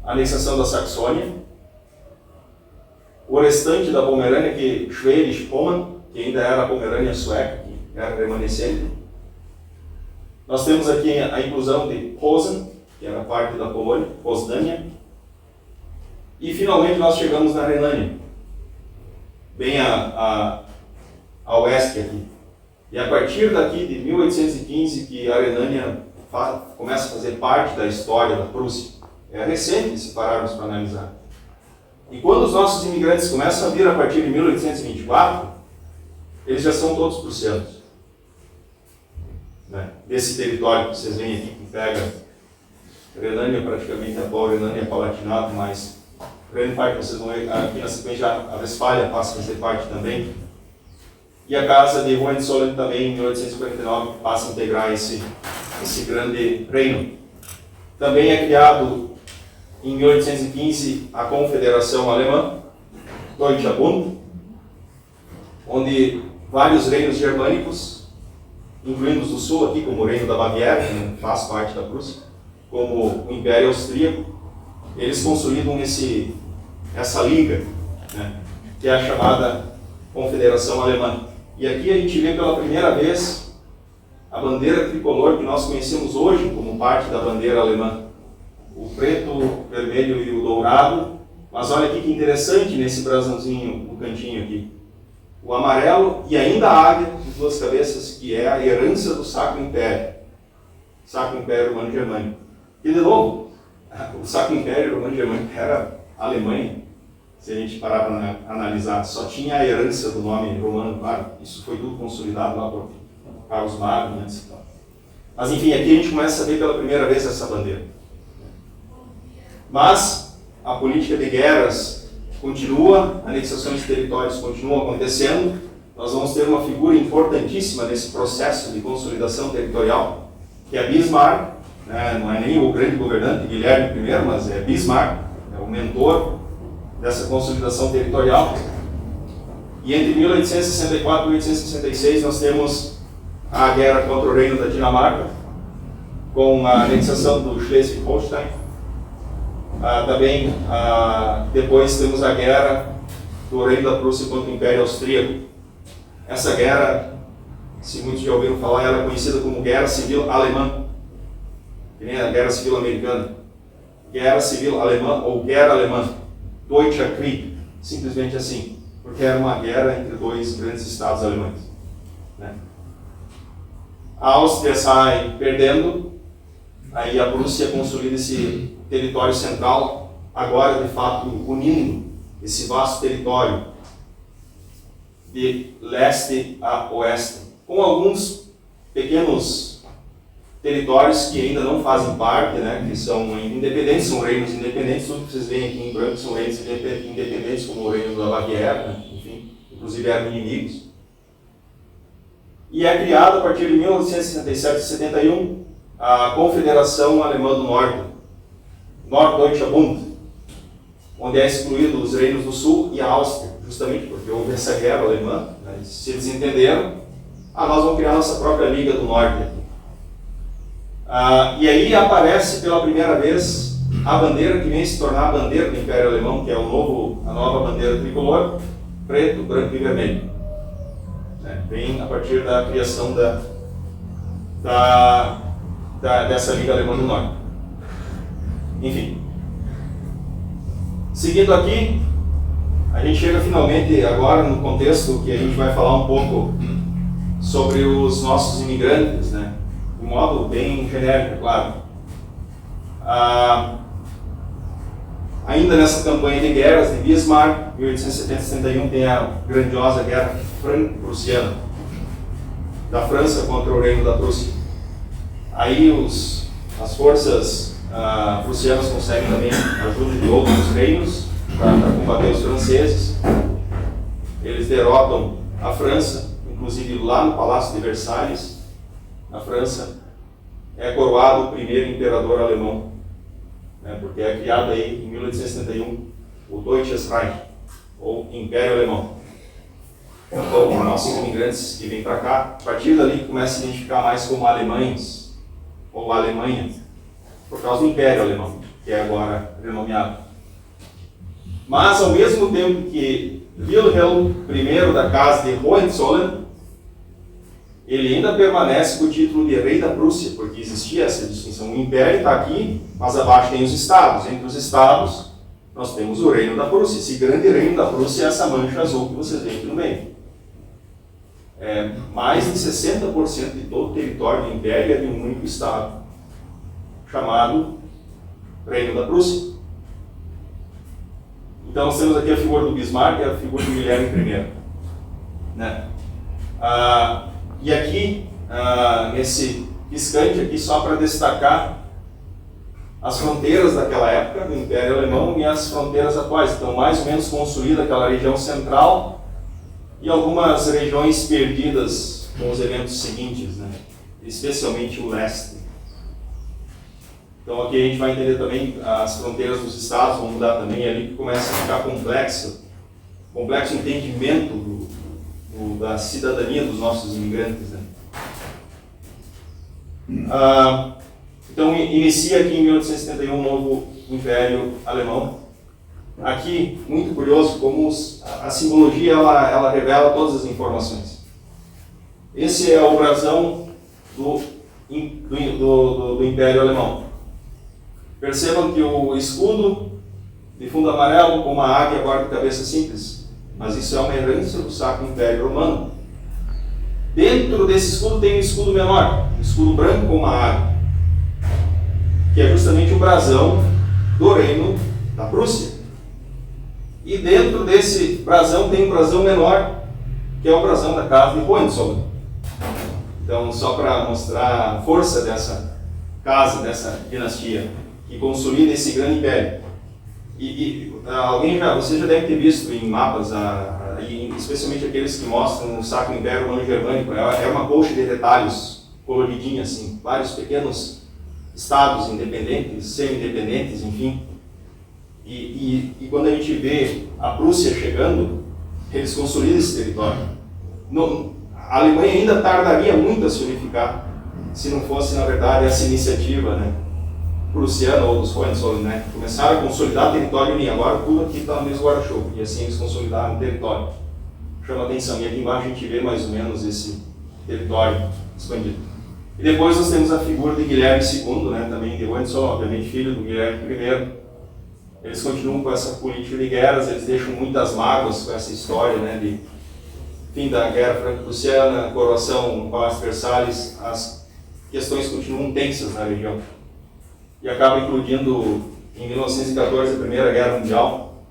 a anexação da Saxônia, o restante da Pomerânia, que Schwedisch-Pommern, que ainda era a Pomerânia sueca, que era remanescente. Nós temos aqui a inclusão de Posen, que era parte da Polônia, Poznania. E finalmente nós chegamos na Renânia, bem a oeste aqui. E a partir daqui de 1815 que a Renânia começa a fazer parte da história da Prússia. É recente se pararmos para analisar. E quando os nossos imigrantes começam a vir a partir de 1824, eles já são todos prussianos. Né? Desse território que vocês veem aqui, que pega Renânia, praticamente a atual Renânia Palatinado, mas grande parte vocês vão ver aqui na sequência, a Westfália passa a fazer parte também. E a Casa de Hohenzollern também, em 1849, passa a integrar esse grande reino. Também é criado em 1815 a Confederação Alemã, Deutscher Bund, onde vários reinos germânicos, incluindo os do sul aqui, como o Reino da Baviera, que não faz parte da Prússia, como o Império Austríaco, eles consolidam essa liga, né, que é a chamada Confederação Alemã. E aqui a gente vê pela primeira vez a bandeira tricolor que nós conhecemos hoje como parte da bandeira alemã. O preto, o vermelho e o dourado, mas olha aqui que interessante nesse brasãozinho no cantinho aqui. O amarelo e ainda a águia de duas cabeças, que é a herança do Sacro Império. Sacro Império Romano-Germânico. E de novo, o Sacro Império Romano-Germânico era a Alemanha, se a gente parar para analisar. Só tinha a herança do nome romano, claro, isso foi tudo consolidado lá por Carlos Magno, né? Mas enfim, aqui a gente começa a ver pela primeira vez essa bandeira. Mas a política de guerras continua, a anexação de territórios continua acontecendo. Nós vamos ter uma figura importantíssima nesse processo de consolidação territorial, que é Bismarck, né? Não é nem o grande governante Guilherme I, mas é Bismarck, é o mentor dessa consolidação territorial. E entre 1864 e 1866 nós temos a guerra contra o Reino da Dinamarca, com a anexação do Schleswig-Holstein. Também depois temos a guerra do Reino da Prússia contra o Império Austríaco. Essa guerra, se muitos já ouviram falar, ela é conhecida como Guerra Civil Alemã, que nem a Guerra Civil Americana. Guerra Civil Alemã ou Guerra Alemã, Deutscher Krieg, simplesmente assim, porque era uma guerra entre dois grandes estados alemães, né? A Áustria sai perdendo, aí a Prússia consolida esse território central, agora de fato unindo esse vasto território de leste a oeste, com alguns pequenos territórios que ainda não fazem parte, né, que são independentes, são reinos independentes. Tudo que vocês veem aqui em branco são reinos independentes, como o reino da Baviera, né, enfim, inclusive eram inimigos. E é criada a partir de 1867 e 71 a Confederação Alemã do Norte, Norddeutscher Bund, onde é excluído os reinos do Sul e a Áustria, justamente porque houve essa guerra alemã, né, se eles entenderam, nós vamos criar nossa própria Liga do Norte aqui. E aí aparece pela primeira vez a bandeira que vem se tornar a bandeira do Império Alemão, que é a nova bandeira tricolor, preto, branco e vermelho. Vem a partir da criação dessa Liga Alemã do Norte. Enfim. Seguindo aqui, a gente chega finalmente agora no contexto que a gente vai falar um pouco sobre os nossos imigrantes, né? De modo bem genérico, claro. Ainda nessa campanha de guerras de Bismarck, 1870-71, tem a grandiosa Guerra Franco-Prussiana, da França contra o Reino da Prússia. Aí as forças prussianas conseguem também a ajuda de outros reinos para combater os franceses. Eles derrotam a França, inclusive lá no Palácio de Versalhes. Na França é coroado o primeiro imperador alemão, né, porque é criado aí em 1871 o Deutsches Reich, ou Império Alemão. Então, os nossos imigrantes que vêm para cá, a partir dali começam a se identificar mais como alemães, ou Alemanha, por causa do Império Alemão, que é agora renomeado. Mas, ao mesmo tempo que Wilhelm I da Casa de Hohenzollern, ele ainda permanece com o título de rei da Prússia, porque existia essa distinção. O Império está aqui, mas abaixo tem os estados. Entre os estados, nós temos o Reino da Prússia. Esse grande Reino da Prússia é essa mancha azul que vocês veem aqui no meio. Mais de 60% de todo o território do Império é de um único estado, chamado Reino da Prússia. Então, nós temos aqui a figura do Bismarck e a figura do Guilherme I. Né? E aqui, nesse piscante aqui, só para destacar as fronteiras daquela época do Império Alemão e as fronteiras atuais. Então, mais ou menos construída aquela região central e algumas regiões perdidas com os eventos seguintes, né? Especialmente o leste. Então, aqui a gente vai entender também as fronteiras dos estados, vão mudar também ali, que começa a ficar complexo entendimento da cidadania dos nossos imigrantes, né? Então, inicia aqui em 1871 um novo Império Alemão. Aqui, muito curioso como a simbologia ela revela todas as informações. Esse é o brasão do Império Alemão. Percebam que o escudo de fundo amarelo com uma águia guarda cabeça simples. Mas isso é uma herança do Sacro Império Romano. Dentro desse escudo tem um escudo menor, um escudo branco com uma águia, que é justamente o brasão do Reino da Prússia. E dentro desse brasão tem um brasão menor, que é o brasão da Casa de Hohenzollern. Então, só para mostrar a força dessa casa, dessa dinastia, que consolida esse grande império. Você já deve ter visto em mapas, especialmente aqueles que mostram o Sacro Império Romano Germânico, é uma colcha de detalhes coloridinha assim, vários pequenos estados independentes, semi-independentes, enfim. E quando a gente vê a Prússia chegando, eles consolidam esse território. A Alemanha ainda tardaria muito a se unificar, se não fosse, na verdade, essa iniciativa, né, prussiana ou dos Hohenzollern, né, começaram a consolidar território e agora tudo aqui está no mesmo guarda-chuva, e assim eles consolidaram o território. Chama atenção, e aqui embaixo a gente vê mais ou menos esse território expandido. E depois nós temos a figura de Guilherme II, né, também de Hohenzollern, obviamente filho do Guilherme I. Eles continuam com essa política de guerras, eles deixam muitas mágoas com essa história, né, de fim da Guerra Franco-Prussiana, coroação no Palácio de Versalhes, as questões continuam tensas na região. E acaba incluindo, em 1914, a Primeira Guerra Mundial.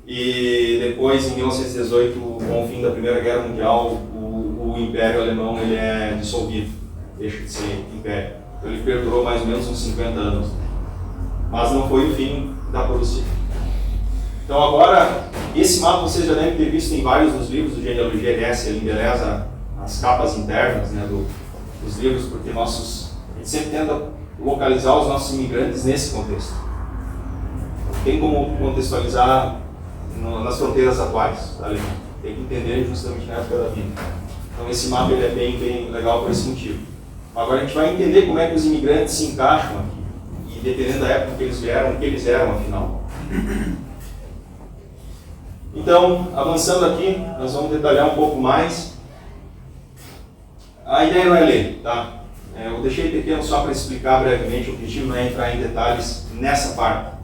E depois, em 1918, com o fim da Primeira Guerra Mundial, o Império Alemão ele é dissolvido, deixa de ser Império. Então, ele perdurou mais ou menos uns 50 anos. Mas não foi o fim da Prússia. Então agora, esse mapa vocês já devem ter visto em vários dos livros do Genealogia RS, ele embeleza as capas internas, né, dos livros, porque a gente sempre tenta localizar os nossos imigrantes nesse contexto. Tem como contextualizar nas fronteiras atuais da Alemanha. Tem que entender justamente na época da vida. Então esse mapa ele é bem legal por esse motivo. Agora a gente vai entender como é que os imigrantes se encaixam aqui. E dependendo da época que eles vieram, o que eles eram afinal. Então, avançando aqui, nós vamos detalhar um pouco mais. A ideia não é ler, tá? Eu deixei pequeno só para explicar brevemente, o objetivo não é entrar em detalhes nessa parte.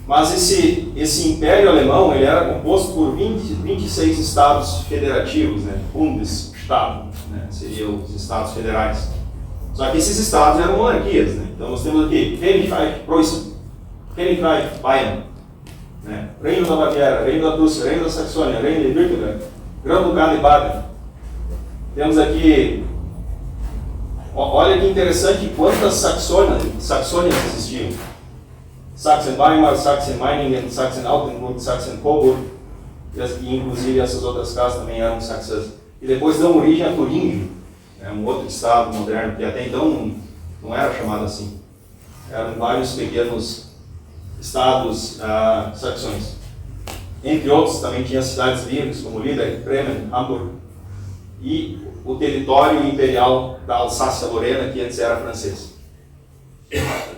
Mas esse Império Alemão ele era composto por 26 estados federativos, né? Bundesstaat, né? Seriam os estados federais. Só que esses estados eram monarquias, né? Então nós temos aqui Königreich Preußen, Königreich Bayern, né? Reino da Baviera, Reino da Prússia, Reino da Saxônia, Reino de Württemberg, Grão-Ducado de Baden. Temos aqui, olha que interessante quantas Saxônias existiam. Sachsen-Weimar, Sachsen-Meiningen, Sachsen-Altenburg, Sachsen-Coburg, e inclusive essas outras casas também eram saxãs. E depois dão origem a Turíngio, né, um outro estado moderno, que até então não era chamado assim. Eram vários pequenos estados saxões. Entre outros, também tinha cidades livres, como Lieder, Bremen, Hamburg, e o território imperial da Alsácia-Lorena, que antes era francês.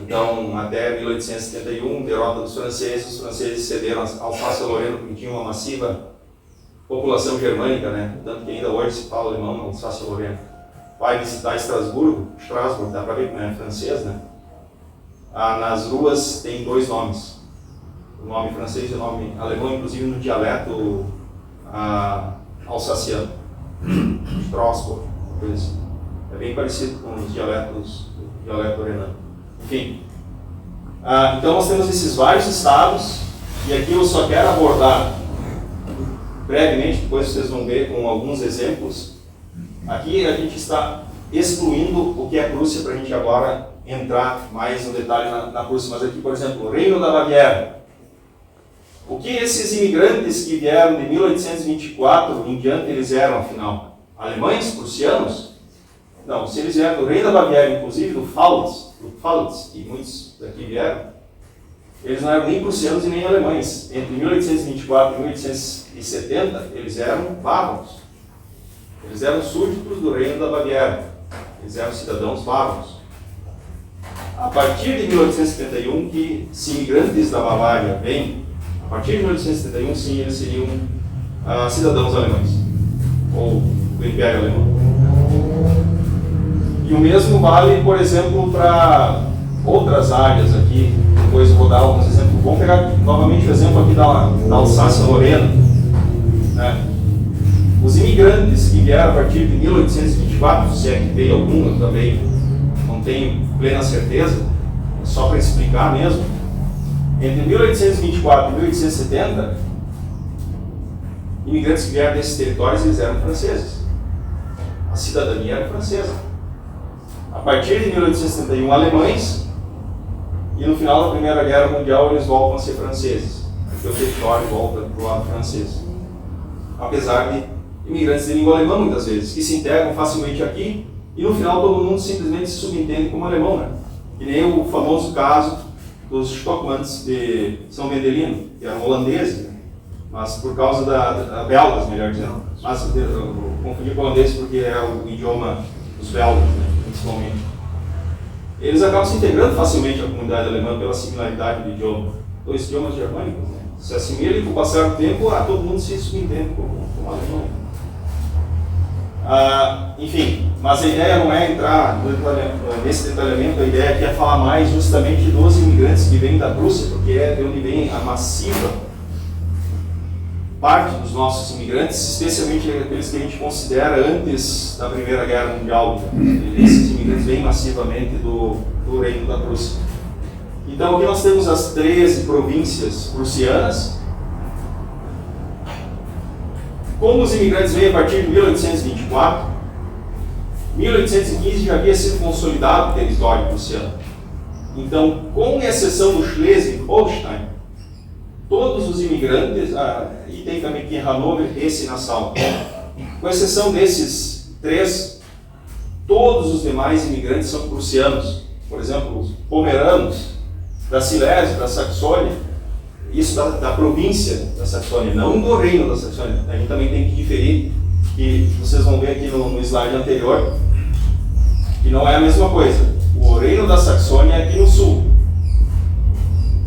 Então, até 1871, derrota dos franceses, os franceses cederam a Alsácia-Lorena porque tinha uma massiva população germânica, né? Tanto que ainda hoje se fala alemão na Alsácia-Lorena. Vai visitar Estrasburgo, dá para ver como é francês, né? Nas ruas tem dois nomes, o nome francês e o nome alemão, inclusive no dialeto alsaciano, Strasbourg, coisa assim. É bem parecido com os dialetos do dialeto renano. Enfim, então nós temos esses vários estados, e aqui eu só quero abordar brevemente, depois vocês vão ver com alguns exemplos. Aqui a gente está excluindo o que é Prússia para a gente agora entrar mais no detalhe na Prússia. Mas aqui, por exemplo, o Reino da Baviera. O que esses imigrantes que vieram de 1824 em diante eles eram, afinal? Alemães? Prussianos? Não, se eles vieram do Reino da Baviera, inclusive do Pfalz, que muitos daqui vieram, eles não eram nem prussianos e nem alemães. Entre 1824 e 1870, eles eram bárbaros. Eles eram súditos do Reino da Baviera. Eles eram cidadãos bárbaros. A partir de 1871, que se imigrantes da Bavária vêm, a partir de 1871, sim, eles seriam cidadãos alemães, ou do Império Alemão. E o mesmo vale, por exemplo, para outras áreas aqui. Depois eu vou dar alguns exemplos. Vamos pegar novamente o exemplo aqui da Alsácia-Lorena, né? Os imigrantes que vieram a partir de 1824, se é que veio algum, eu também não tenho plena certeza, só para explicar mesmo. Entre 1824 e 1870, imigrantes que vieram desses territórios, eles eram franceses. A cidadania era francesa. A partir de 1871, alemães, e no final da Primeira Guerra Mundial eles voltam a ser franceses, porque o território volta para o lado francês. Apesar de imigrantes de língua alemã, muitas vezes, que se integram facilmente aqui, e no final todo mundo simplesmente se subentende como alemão, né? E nem o famoso caso dos Stockmans de São Vendelino, que eram holandeses, né? Mas por causa da belgas, melhor dizendo. Mas eu confundi com holandês porque é o idioma dos belgas, né, principalmente. Eles acabam se integrando facilmente à comunidade alemã pela similaridade do idioma. Dois idiomas germânicos, né? Se assimilam e com o passar do tempo, todo mundo se subentende como alemão. Enfim, mas a ideia não é entrar nesse detalhamento, a ideia aqui é falar mais justamente dos imigrantes que vêm da Prússia, porque é de onde vem a massiva parte dos nossos imigrantes, especialmente aqueles que a gente considera antes da Primeira Guerra Mundial. Esses imigrantes vêm massivamente do Reino da Prússia. Então aqui nós temos as 13 províncias prussianas. Como os imigrantes vêm a partir de 1824, 1815 já havia sido consolidado o território prussiano. Então, com exceção do Schleswig-Holstein, todos os imigrantes, e tem também aqui em Hannover, esse Nassau, com exceção desses 3, todos os demais imigrantes são prussianos. Por exemplo, os pomeranos, da Silésia, da Saxônia, isso da província da Saxônia, não do reino da Saxônia. A gente também tem que diferir, que vocês vão ver aqui no slide anterior, que não é a mesma coisa. O reino da Saxônia é aqui no sul.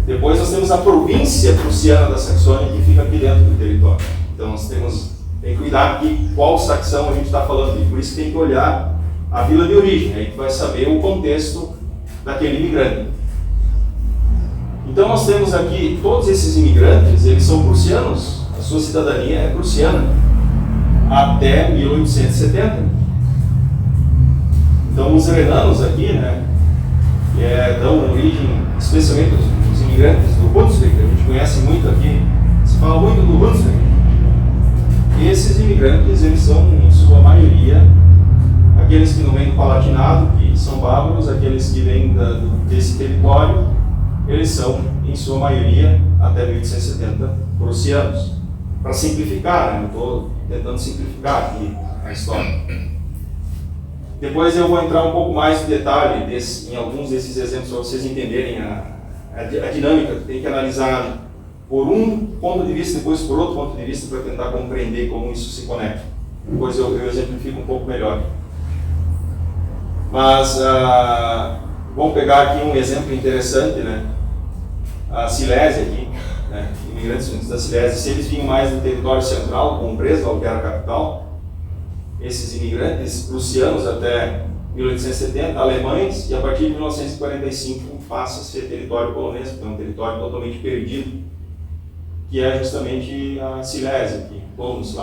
Depois nós temos a província prussiana da Saxônia, que fica aqui dentro do território. Então nós tem que cuidar aqui qual saxão a gente está falando, e por isso tem que olhar a vila de origem, aí tu vai saber o contexto daquele imigrante. Então nós temos aqui todos esses imigrantes, eles são prussianos, a sua cidadania é prussiana, até 1870. Então os renanos aqui, né, que dão origem, especialmente os imigrantes do Hunsrück, que a gente conhece muito aqui, se fala muito do Hunsrück. E esses imigrantes, eles são, em sua maioria, aqueles que não vêm do Palatinado, que são bárbaros, aqueles que vêm desse território, eles são, em sua maioria, até 1870, prussianos. Para simplificar, né? Eu estou tentando simplificar aqui a história. Depois eu vou entrar um pouco mais em detalhe em alguns desses exemplos, para vocês entenderem a dinâmica. Tem que analisar por um ponto de vista, depois por outro ponto de vista, para tentar compreender como isso se conecta. Depois eu exemplifico um pouco melhor. Mas vamos pegar aqui um exemplo interessante, né? A Silésia aqui, né? Imigrantes da Silésia, se eles vinham mais do território central, como Breslau, que era a capital, esses imigrantes prussianos até 1870, alemães, e a partir de 1945 passa a ser território polonês, porque é um território totalmente perdido, que é justamente a Silésia aqui, Polnitz.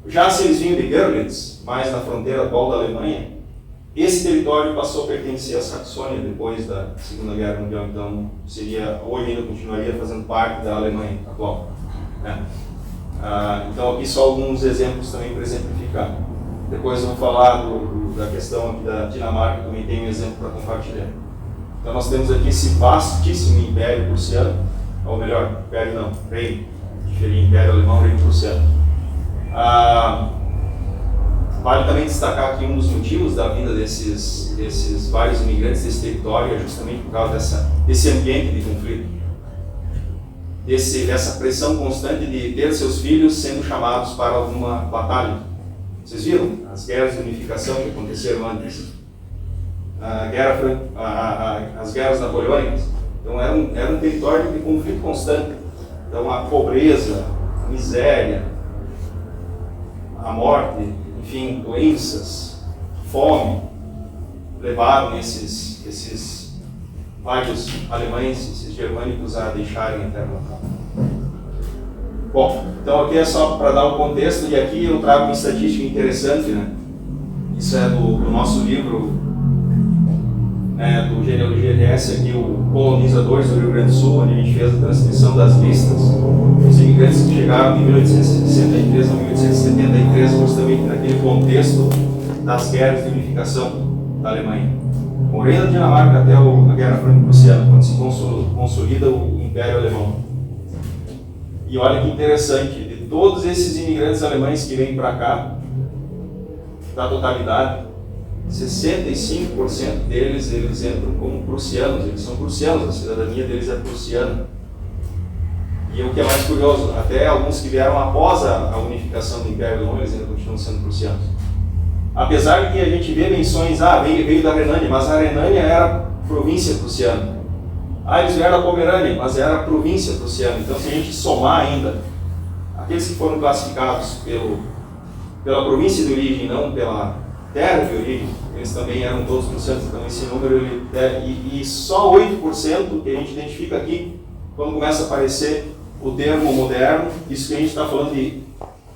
Já se eles vinham de Görlitz, mais na fronteira atual da Alemanha, esse território passou a pertencer à Saxônia depois da Segunda Guerra Mundial, então hoje ainda continuaria fazendo parte da Alemanha atual. Né? Então aqui só alguns exemplos também para exemplificar. Depois eu vou falar da questão aqui da Dinamarca, também tem um exemplo para compartilhar. Então nós temos aqui esse vastíssimo Império Prussiano, ou melhor, Império não, Reino, diferente, Império Alemão, Reino Prussiano. Vale também destacar que um dos motivos da vinda desses vários imigrantes desse território é justamente por causa desse ambiente de conflito, dessa pressão constante de ter seus filhos sendo chamados para alguma batalha. Vocês viram as guerras de unificação que aconteceram antes? As guerras napoleônicas. Então era um território de conflito constante. Então a pobreza, a miséria, a morte, enfim, doenças, fome, levaram esses vários alemães, esses germânicos a deixarem a terra natal. Bom, então aqui é só para dar um contexto, e aqui eu trago uma estatística interessante, né? Isso é do nosso livro, né, do Genealogia LS, aqui o Colonizadores do Rio Grande do Sul, onde a gente fez a transcrição das listas dos imigrantes que chegaram de 1863 a 1873, justamente naquele contexto das guerras de unificação da Alemanha. O reino da Dinamarca até a Guerra Franco-Prussiana, quando se consolida o Império Alemão. E olha que interessante, de todos esses imigrantes alemães que vêm para cá, da totalidade, 65% deles, eles entram como prussianos, eles são prussianos, a cidadania deles é prussiana. E o que é mais curioso, até alguns que vieram após a unificação do Império Alemão, eles ainda continuam sendo prussianos. Apesar de que a gente vê menções, veio da Renânia, mas a Renânia era província prussiana. Eles vieram da Pomerânia, mas era província prussiana. Então, se a gente somar ainda aqueles que foram classificados pela província de origem, não pela terra de origem, eles também eram todos prussianos. Então, esse número, e só 8% que a gente identifica aqui, quando começa a aparecer o termo moderno, isso que a gente está falando de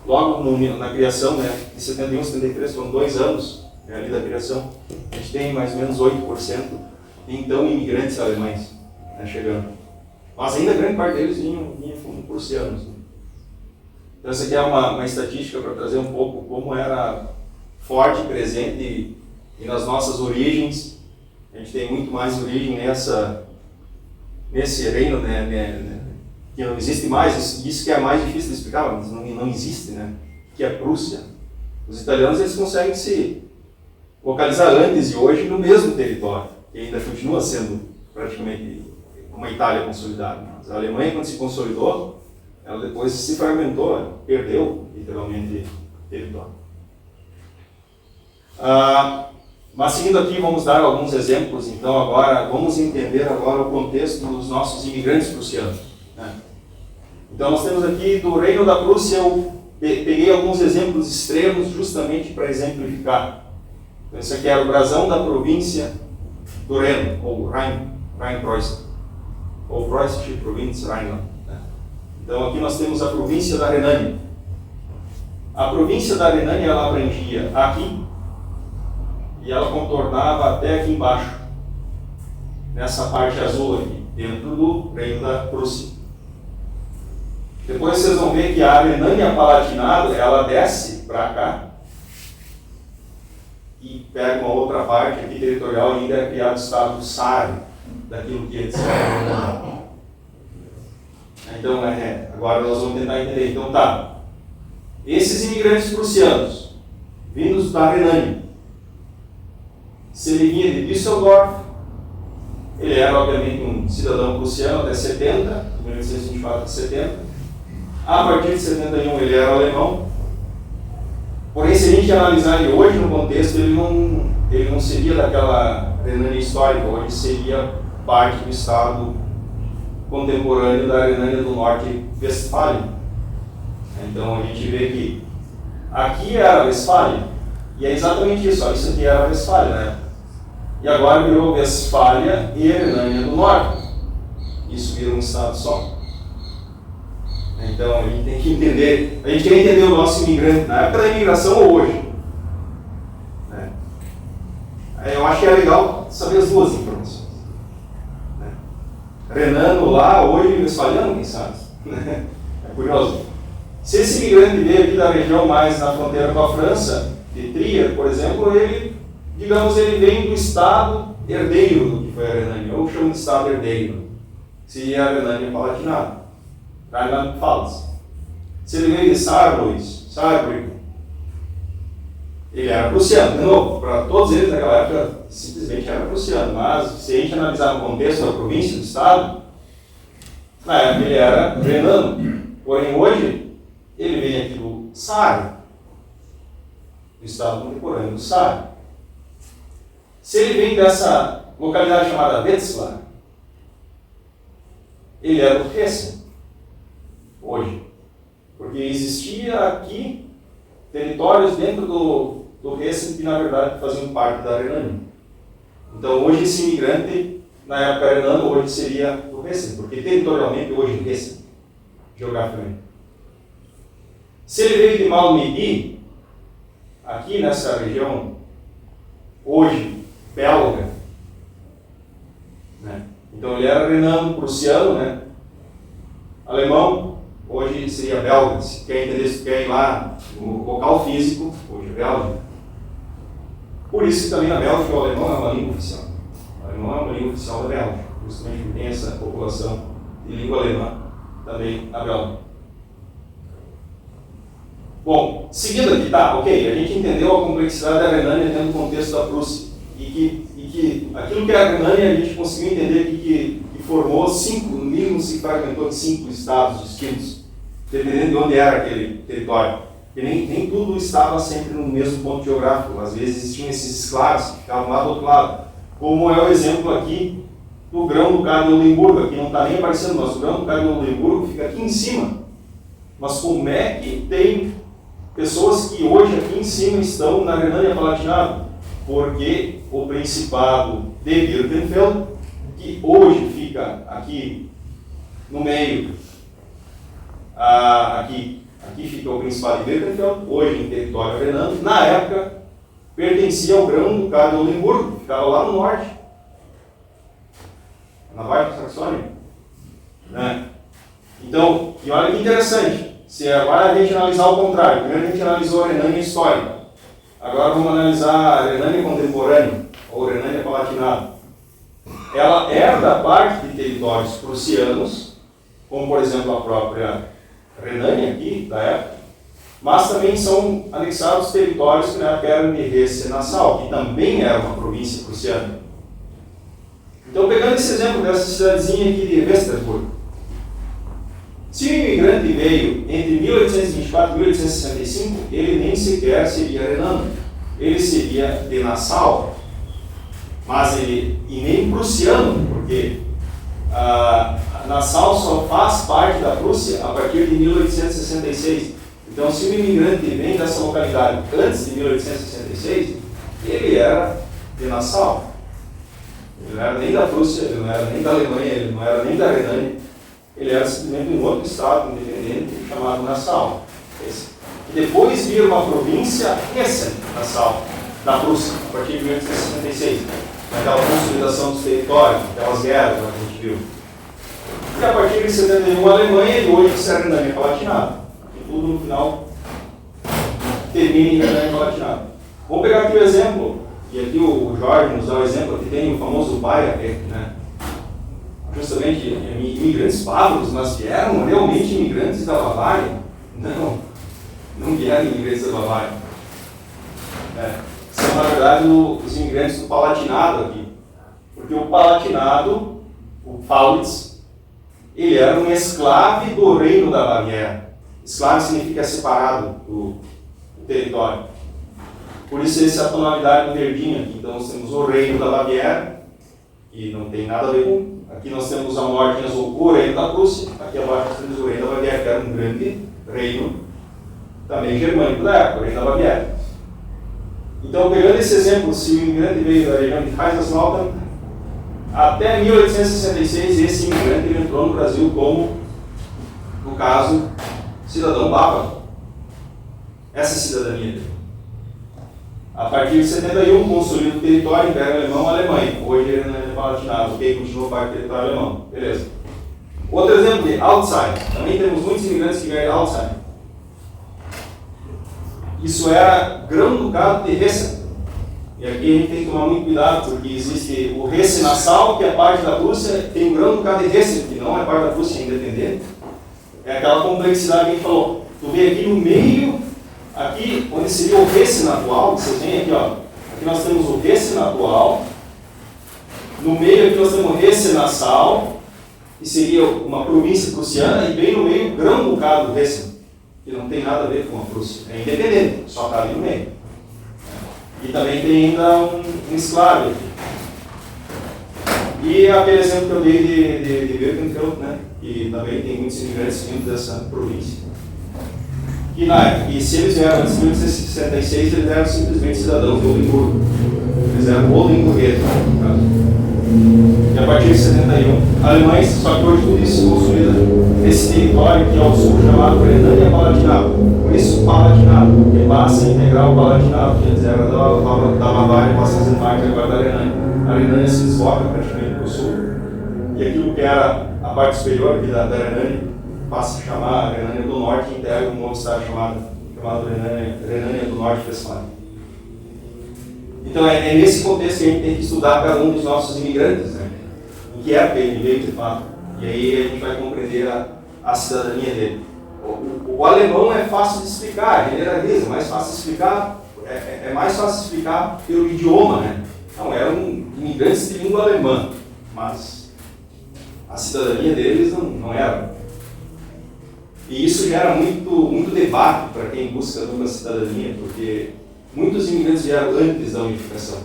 logo na criação, né, de 71, 73, foram 2 anos ali da criação, a gente tem mais ou menos 8% de então imigrantes alemães, né, chegando. Mas ainda grande parte deles vinham como prussianos. Né? Então essa aqui é uma estatística para trazer um pouco como era forte, presente e nas nossas origens. A gente tem muito mais origem nesse reino, né, que não existe mais, isso que é mais difícil de explicar, mas não existe, né? Que é a Prússia. Os italianos, eles conseguem se localizar antes e hoje no mesmo território, que ainda continua sendo praticamente uma Itália consolidada. Mas a Alemanha, quando se consolidou, ela depois se fragmentou, perdeu literalmente território. Mas seguindo aqui, vamos dar alguns exemplos, então agora, vamos entender agora o contexto dos nossos imigrantes prussianos. Né? Então nós temos aqui do Reino da Prússia, eu peguei alguns exemplos extremos justamente para exemplificar. Então esse aqui era o brasão da província do Reno, ou Rhein-Preußen, ou Preußische Provinz Rheinland. Né? Então aqui nós temos a província da Renânia. A província da Renânia, ela abrangia aqui, e ela contornava até aqui embaixo, nessa parte azul aqui, dentro do Reino da Prússia. Depois vocês vão ver que a Renânia Palatinado, ela desce para cá e pega uma outra parte aqui territorial, ainda é criado o estado do Sare, daquilo que eles falam. Então, agora nós vamos tentar entender. Então tá, esses imigrantes prussianos, vindos da Renânia, se ele vinha de Düsseldorf, ele era obviamente um cidadão prussiano até 70, de 1824 a 70. A partir de 71 ele era alemão. Porém, se a gente analisar ele hoje no contexto, ele não seria daquela Renânia histórica, hoje seria parte do estado contemporâneo da Renânia do Norte-Westfália. Então a gente vê que aqui era a Westfália, e é exatamente isso, ó, isso aqui era a Westfália, né? E agora virou Westfália e Renânia do Norte. Isso vira um estado só. Então a gente tem que entender, a gente quer entender o nosso imigrante na época da imigração ou hoje. Né? Eu acho que é legal saber as duas informações. Né? Renano lá, hoje Westfaliano, quem sabe? É curioso. Se esse imigrante veio aqui da região mais na fronteira com a França, de Trier, por exemplo, ele vem do estado herdeiro do que foi a Renânia, ou chama de estado herdeiro, seria a Renânia Palatinado, Rheinland-Pfalz. Se ele veio de Saarbrücken, ele era prussiano, de novo, para todos eles naquela época simplesmente era prussiano, mas se a gente analisar no contexto da província, do estado, na época ele era renano, porém hoje ele vem aqui do Saar, do estado contemporâneo do Saar. Se ele vem dessa localidade chamada Wetzlar, ele era do Hessen, hoje. Porque existia aqui territórios dentro do Hessen que, na verdade, faziam parte da Renânia. Então, hoje, esse imigrante, na época renano, hoje seria do Hessen, porque territorialmente, hoje, Hessen, geograficamente. Se ele veio de Malmedy, aqui nessa região, hoje, belga, né? Então ele era renano, prussiano, né? Alemão, hoje seria belga. Se quer entender, se quer ir lá no local físico, hoje é belga. Por isso que também na Bélgica o alemão é uma língua oficial. O alemão é uma língua oficial da Bélgica, justamente porque tem essa população de língua alemã também na Bélgica. Bom, seguindo aqui, tá, ok, a gente entendeu a complexidade da Renânia dentro do contexto da Prússia. E que aquilo que é a Renânia, a gente conseguiu entender que formou no mínimo se fragmentou em 5 estados distintos, dependendo de onde era aquele território. E nem tudo estava sempre no mesmo ponto geográfico, às vezes existiam esses esclavos que ficavam lá do outro lado. Como é o exemplo aqui do Grão-Ducado de Oldemburgo, aqui não está nem aparecendo, mas o Grão-Ducado de Oldemburgo fica aqui em cima. Mas como é que tem pessoas que hoje aqui em cima estão na Renânia-Palatinado? Porque o Principado de Birkenfeld, que hoje fica aqui no meio, aqui fica o Principado de Birkenfeld, hoje em território renano, na época pertencia ao Grão-Ducado de Oldemburgo, ficava lá no norte, na Baixa Saxônia, né? Então, e olha que interessante, se agora a gente analisar o contrário, primeiro a gente analisou a Renânia histórica, agora vamos analisar a Renânia contemporânea, ou Renânia Palatinado. Ela herda parte de territórios prussianos, como por exemplo a própria Renânia aqui, da época, mas também são anexados territórios que na época eram de Hesse-Nassau, que também era uma província prussiana. Então, pegando esse exemplo dessa cidadezinha aqui de Westerburg, se o imigrante veio entre 1824 e 1865, ele nem sequer seria renano, ele seria de Nassau, e nem prussiano, porque Nassau só faz parte da Prússia a partir de 1866. Então, se o imigrante vem dessa localidade antes de 1866, ele era de Nassau. Ele não era nem da Prússia, ele não era nem da Alemanha, ele não era nem da Renânia, ele era simplesmente um outro estado independente chamado Nassau. E depois vira uma província Hessen-Nassau, da Prússia, a partir de 1866, naquela consolidação dos territórios, aquelas guerras que a gente viu. E a partir de 71 a Alemanha e hoje se é a Renânia-Palatinado. E tudo no final termina em Renânia-Palatinado. Vamos pegar aqui o exemplo. E aqui o Jorge nos dá o exemplo, aqui tem o famoso Bayerbeck, né? Justamente imigrantes bárbaros, mas vieram realmente imigrantes da Bavária? Não vieram imigrantes da Bavária. São, na verdade, os imigrantes do Palatinado aqui. Porque o Palatinado, o Pfalz, ele era um esclave do reino da Baviera. Esclavo significa separado do território. Por isso essa tonalidade do verdinho aqui. Então nós temos o reino da Baviera, e não tem nada a ver com. Aqui nós temos a norte azul, o reino da Prússia. Aqui abaixo nós temos o reino da Baviera, que era um grande reino, também germânico da época, o reino da Baviera. Então, pegando esse exemplo, se o imigrante veio da região de Kaiserslautern, até 1866 esse imigrante ele entrou no Brasil como, no caso, cidadão bávaro. Essa é a cidadania dele. A partir de 71, consolida o território, Império Alemão, Alemanha. Hoje ele não é Palatinado, ok? Continua parte do território alemão. Beleza. Outro exemplo de Alzey. Também temos muitos imigrantes que vieram de Alzey. Isso era Grão-Ducado de Hessen. E aqui a gente tem que tomar muito cuidado, porque existe o Hessen-Nassau, que é parte da Prússia, tem o Grão-Ducado de Hessen, que não é parte da Prússia, é independente. É aquela complexidade que a gente falou. Tu vê aqui no meio, aqui onde seria o Hessen atual, vocês veem aqui, ó. Aqui nós temos o Hessen atual. No meio aqui nós temos o Hessen-Nassau, que seria uma província prussiana, e bem no meio o Grão-Ducado de Hessen, que não tem nada a ver com a Prússia. É independente, só está ali no meio. E também tem ainda um escravo aqui. E aquele exemplo que eu dei de Birkenfeld, né? Que também tem muitos imigrantes vindo dessa província. E se eles vieram antes de 1866, eles eram simplesmente cidadãos de Oldemburgo. Eles eram Oldemburgueses, no caso. E a partir de 71, alemães, só que hoje tudo isso se consolida nesse território que é o sul, chamado Renânia-Palatinado. Por isso, Palatinado, porque passa a integrar o Palatinado, que antes era da Bavária, passa a fazer parte agora da Renânia. A Renânia se desloca praticamente para o sul, e aquilo que era a parte superior aqui da Renânia passa a chamar a Renânia do Norte e integra um outro estado chamado Renânia do Norte-Westfália. Então é nesse contexto que a gente tem que estudar cada um dos nossos imigrantes, né? Em que época ele veio de fato. E aí a gente vai compreender a cidadania dele. O alemão é fácil de explicar, generaliza, mais fácil de explicar, é mais fácil de explicar pelo idioma, né? Não, eram imigrantes de língua alemã, mas a cidadania deles não era. E isso gera muito debate para quem busca uma cidadania, porque muitos imigrantes vieram antes da unificação.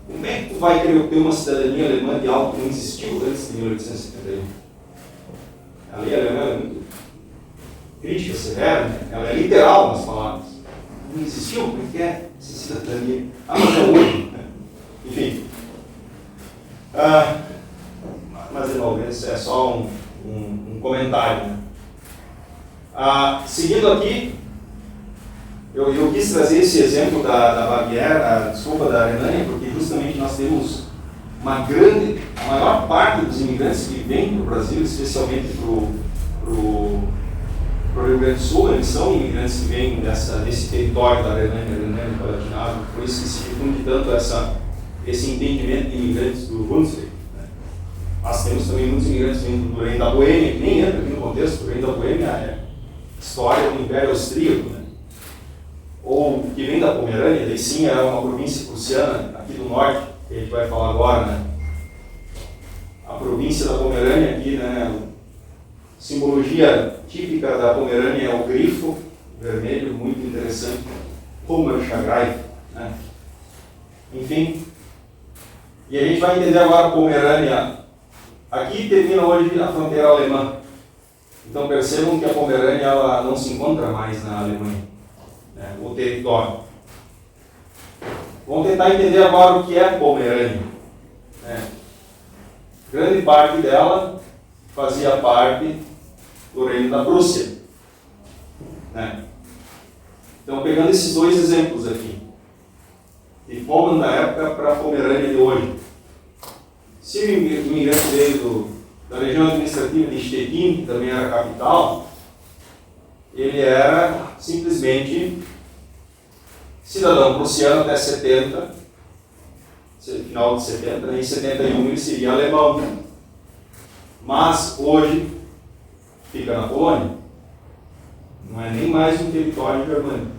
Como é que tu vai querer ter uma cidadania alemã de algo que não existiu antes de 1871? A lei alemã é muito crítica, severa, né? Ela é literal nas palavras. Não existiu? Como é que é essa cidadania? Mas é hoje. Enfim. Mas, de novo, esse é só um comentário. Né? Seguindo aqui, eu quis trazer esse exemplo da Baviera, da Alemanha, porque justamente nós temos a maior parte dos imigrantes que vêm para o Brasil, especialmente para o Rio Grande do Sul, eles são imigrantes que vêm desse território da Alemanha e Palatinado, por isso que se difunde tanto esse entendimento de imigrantes do Bundeswehr. Né? Nós temos também muitos imigrantes vindo do Reino da Boêmia, que nem entra aqui no contexto, o Reino da Boêmia é história do Império Austríaco, né? Ou que vem da Pomerânia, daí sim é uma província prussiana aqui do norte, que a gente vai falar agora, né? A província da Pomerânia aqui, né? Simbologia típica da Pomerânia é o grifo vermelho, muito interessante, Hummerschagreif, né? Enfim, e a gente vai entender agora a Pomerânia. Aqui termina hoje a fronteira alemã. Então percebam que a Pomerânia ela não se encontra mais na Alemanha, né, o território. Vamos tentar entender agora o que é Pomerânia. Né? Grande parte dela fazia parte do reino da Prússia. Né? Então pegando esses dois exemplos aqui, de Pommern da época para a Pomerânia de hoje. Se o imigrante veio da região administrativa de Stettin, que também era a capital, ele era simplesmente cidadão prussiano até 70, final de 70, em 71 ele seria alemão. Mas hoje fica na Polônia, não é nem mais um território germânico.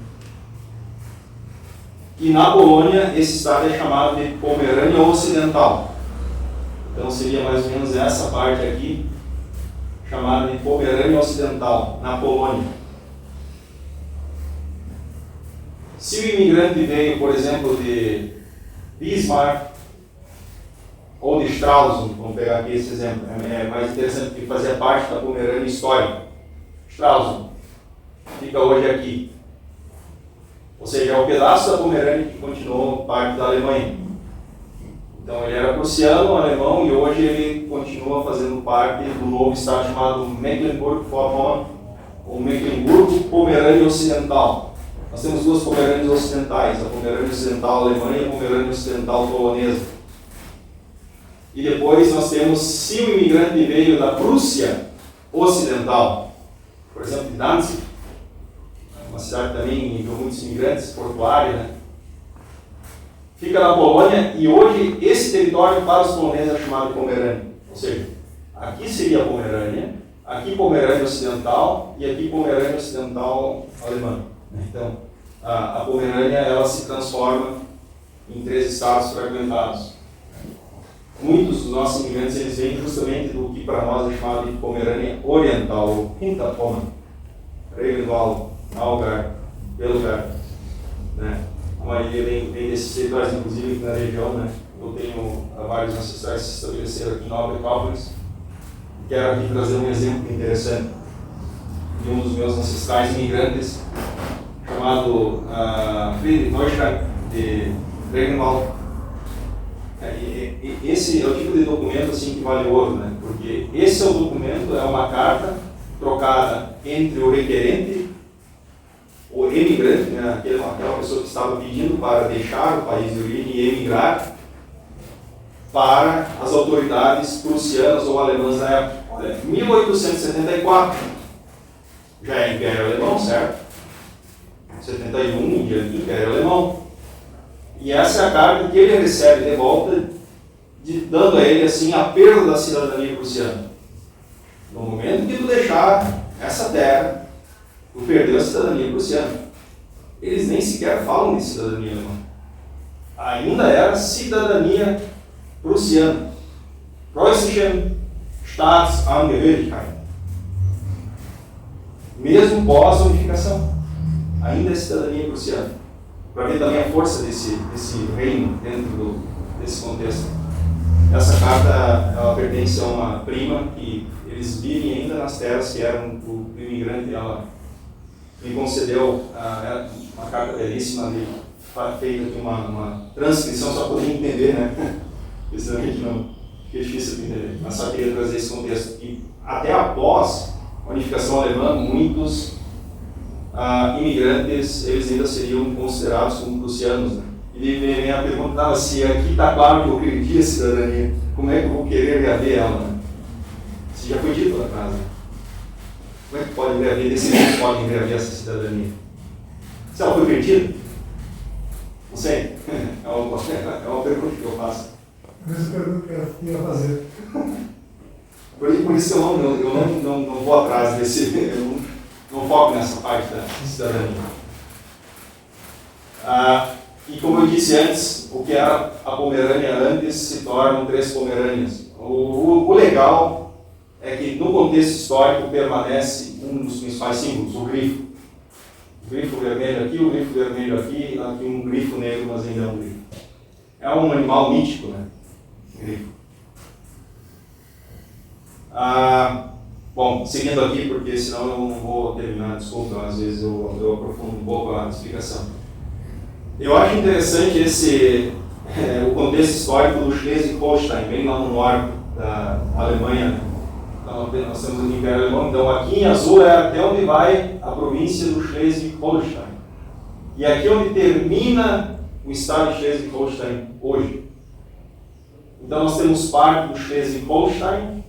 E na Polônia esse estado é chamado de Pomerânia Ocidental. Então seria mais ou menos essa parte aqui, chamada de Pomerânia Ocidental, na Polônia. Se o imigrante veio, por exemplo, de Bismarck ou de Stralsund, vamos pegar aqui esse exemplo, é mais interessante porque fazia parte da Pomerânia histórica. Stralsund fica hoje aqui. Ou seja, é o pedaço da Pomerânia que continuou parte da Alemanha. Então ele era prussiano, alemão, e hoje ele continua fazendo parte do novo estado chamado Mecklenburg-Vorpommern, ou Mecklenburgo-Pomerânia Ocidental. Nós temos duas Pomerânias ocidentais, a Pomerânia Ocidental alemã e a Pomerânia Ocidental polonesa. E depois nós temos, se o imigrante veio da Prússia Ocidental, por exemplo, de Danzig, uma cidade que também enviou muitos imigrantes, portuária, né? Fica na Polônia, e hoje esse território para os poloneses é chamado de Pomerânia. Ou seja, aqui seria a Pomerânia, aqui Pomerânia Ocidental e aqui Pomerânia Ocidental alemã. Então, a Pomerânia ela se transforma em 3 estados fragmentados. Muitos dos nossos imigrantes eles vêm justamente do que para nós é chamado de Pomerânia Oriental, ou Hinterpommern, Regenwald, Allgäu, Belgard, né? A maioria vem desses territórios, inclusive aqui na região, né? Eu tenho vários ancestrais que se estabeleceram aqui em Nova Kaunas. Quero aqui trazer um exemplo interessante de um dos meus ancestrais imigrantes, chamado Friedrich Neustadt de Regenwald. Esse é o tipo de documento assim, que vale ouro, né? Porque esse é o documento, é uma carta trocada entre o requerente, o emigrante, né, aquela pessoa que estava pedindo para deixar o país de origem e emigrar, para as autoridades prussianas ou alemãs da época. Olha, 1874, já é Império Alemão, certo? 71, Império Alemão. E essa é a carta que ele recebe de volta, dando a ele assim, a perda da cidadania prussiana. No momento que tu deixar essa nessa terra, tu perdeu a cidadania prussiana. Eles nem sequer falam de cidadania alemã. Ainda era cidadania prussiana. Preußische Staatsangehörigkeit. Mesmo pós-unificação, ainda é cidadania prussiana. Para ver também a força desse reino dentro desse contexto. Essa carta, ela pertence a uma prima que eles vivem ainda nas terras que eram o imigrante. Ela me concedeu uma carta belíssima, feita aqui uma transcrição só para poder entender, né? Porque senão a gente não fica difícil de entender. Mas só queria trazer esse contexto. E até após a unificação alemã, muitos imigrantes, eles ainda seriam considerados como prussianos, né? E vem a pergunta, se aqui está claro que eu perdi a cidadania, como é que eu vou querer reaver ela? Né? Isso já foi dito lá atrás. Né? Como é que pode reaver, descendentes podem reaver essa cidadania? Se ela foi perdida? Não sei. É uma pergunta que eu faço. A mesma pergunta que eu ia fazer. Por isso que eu não vou atrás desse. Eu não foco nessa parte da cidadania. E como eu disse antes, o que era a Pomerânia antes se tornam 3 Pomerânias. O legal é que no contexto histórico permanece um dos principais símbolos, o grifo. O grifo vermelho aqui, o grifo vermelho aqui um grifo negro, mas ainda é um grifo. É um animal mítico, né? O grifo. Bom, seguindo aqui, porque senão eu não vou terminar, desculpa, às vezes eu aprofundo um pouco a explicação. Eu acho interessante o contexto histórico do Schleswig-Holstein, bem lá no norte da Alemanha. Então, nós temos o Império Alemão, então aqui em azul é até onde vai a província do Schleswig-Holstein. E aqui é onde termina o estado de Schleswig-Holstein hoje. Então nós temos parte do Schleswig-Holstein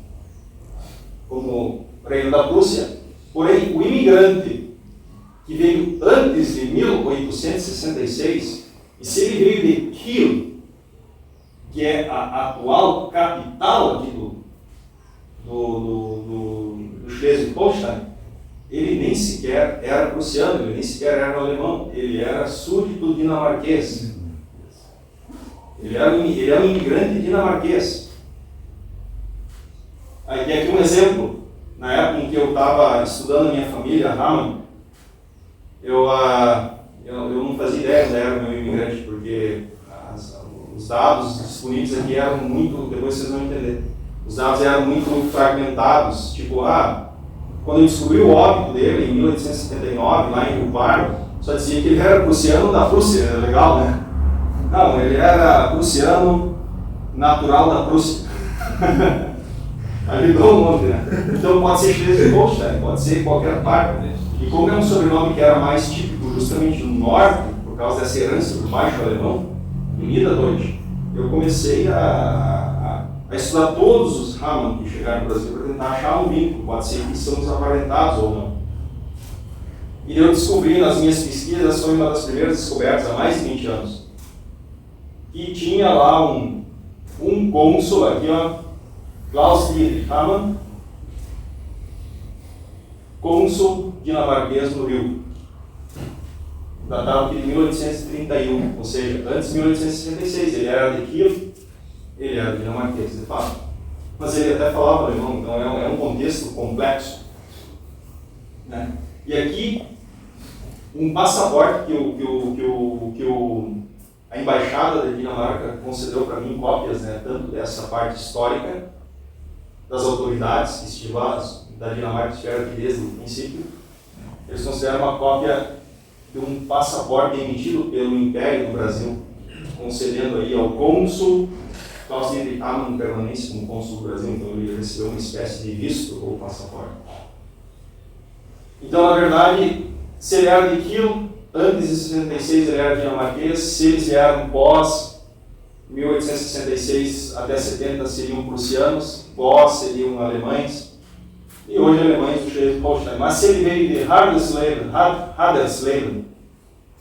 como reino da Prússia, porém o imigrante que veio antes de 1866, e se ele veio de Kiel, que é a atual capital aqui do Schleswig-Holstein, ele nem sequer era prussiano, ele nem sequer era alemão, ele era súdito dinamarquês. Ele era um imigrante dinamarquês. Aí tem aqui um exemplo. Na época em que eu estava estudando a minha família, Hamann, eu não fazia ideia onde era o meu imigrante, porque os dados disponíveis aqui eram muito, depois vocês vão entender, os dados eram muito fragmentados, tipo, quando eu descobri o óbito dele em 1879, lá em Rio Pardo, só dizia que ele era prussiano da Prússia, era legal, né? Não, ele era prussiano natural da Prússia. Ajudou um monte, né? Então pode ser Schleswig-Holstein, pode ser qualquer parte. E como é um sobrenome que era mais típico justamente no norte, por causa dessa herança do baixo alemão, em Niederdeutsch, eu comecei a estudar todos os Hamann que chegaram no Brasil para tentar achar um vínculo, pode ser que estamos aparentados ou não. E eu descobri nas minhas pesquisas, foi uma das primeiras descobertas há mais de 20 anos, que tinha lá um cônsul aqui, ó, Klaus Friedrich Hamann, cônsul dinamarquês no Rio, datado de 1831, ou seja, antes de 1866, ele era de Kiel, ele era dinamarquês, de fato. Mas ele até falava alemão, então é um contexto complexo. Né? E aqui, um passaporte que a Embaixada da Dinamarca concedeu para mim cópias, né, tanto dessa parte histórica, das autoridades que estiveram da Dinamarca, estiveram aqui desde o princípio. Eles consideram uma cópia de um passaporte emitido pelo Império do Brasil, concedendo aí ao cônsul Klaus Friedrich Hamann permanência como cônsul do Brasil, então ele recebeu uma espécie de visto ou passaporte. Então, na verdade, se ele era de Kiel, antes de 66 ele era dinamarquês, se eles vieram pós 1866 até 70 seriam prussianos, pós seriam alemães, e hoje alemães do Schleswig-Holstein. Mas se ele veio de Hadersleben,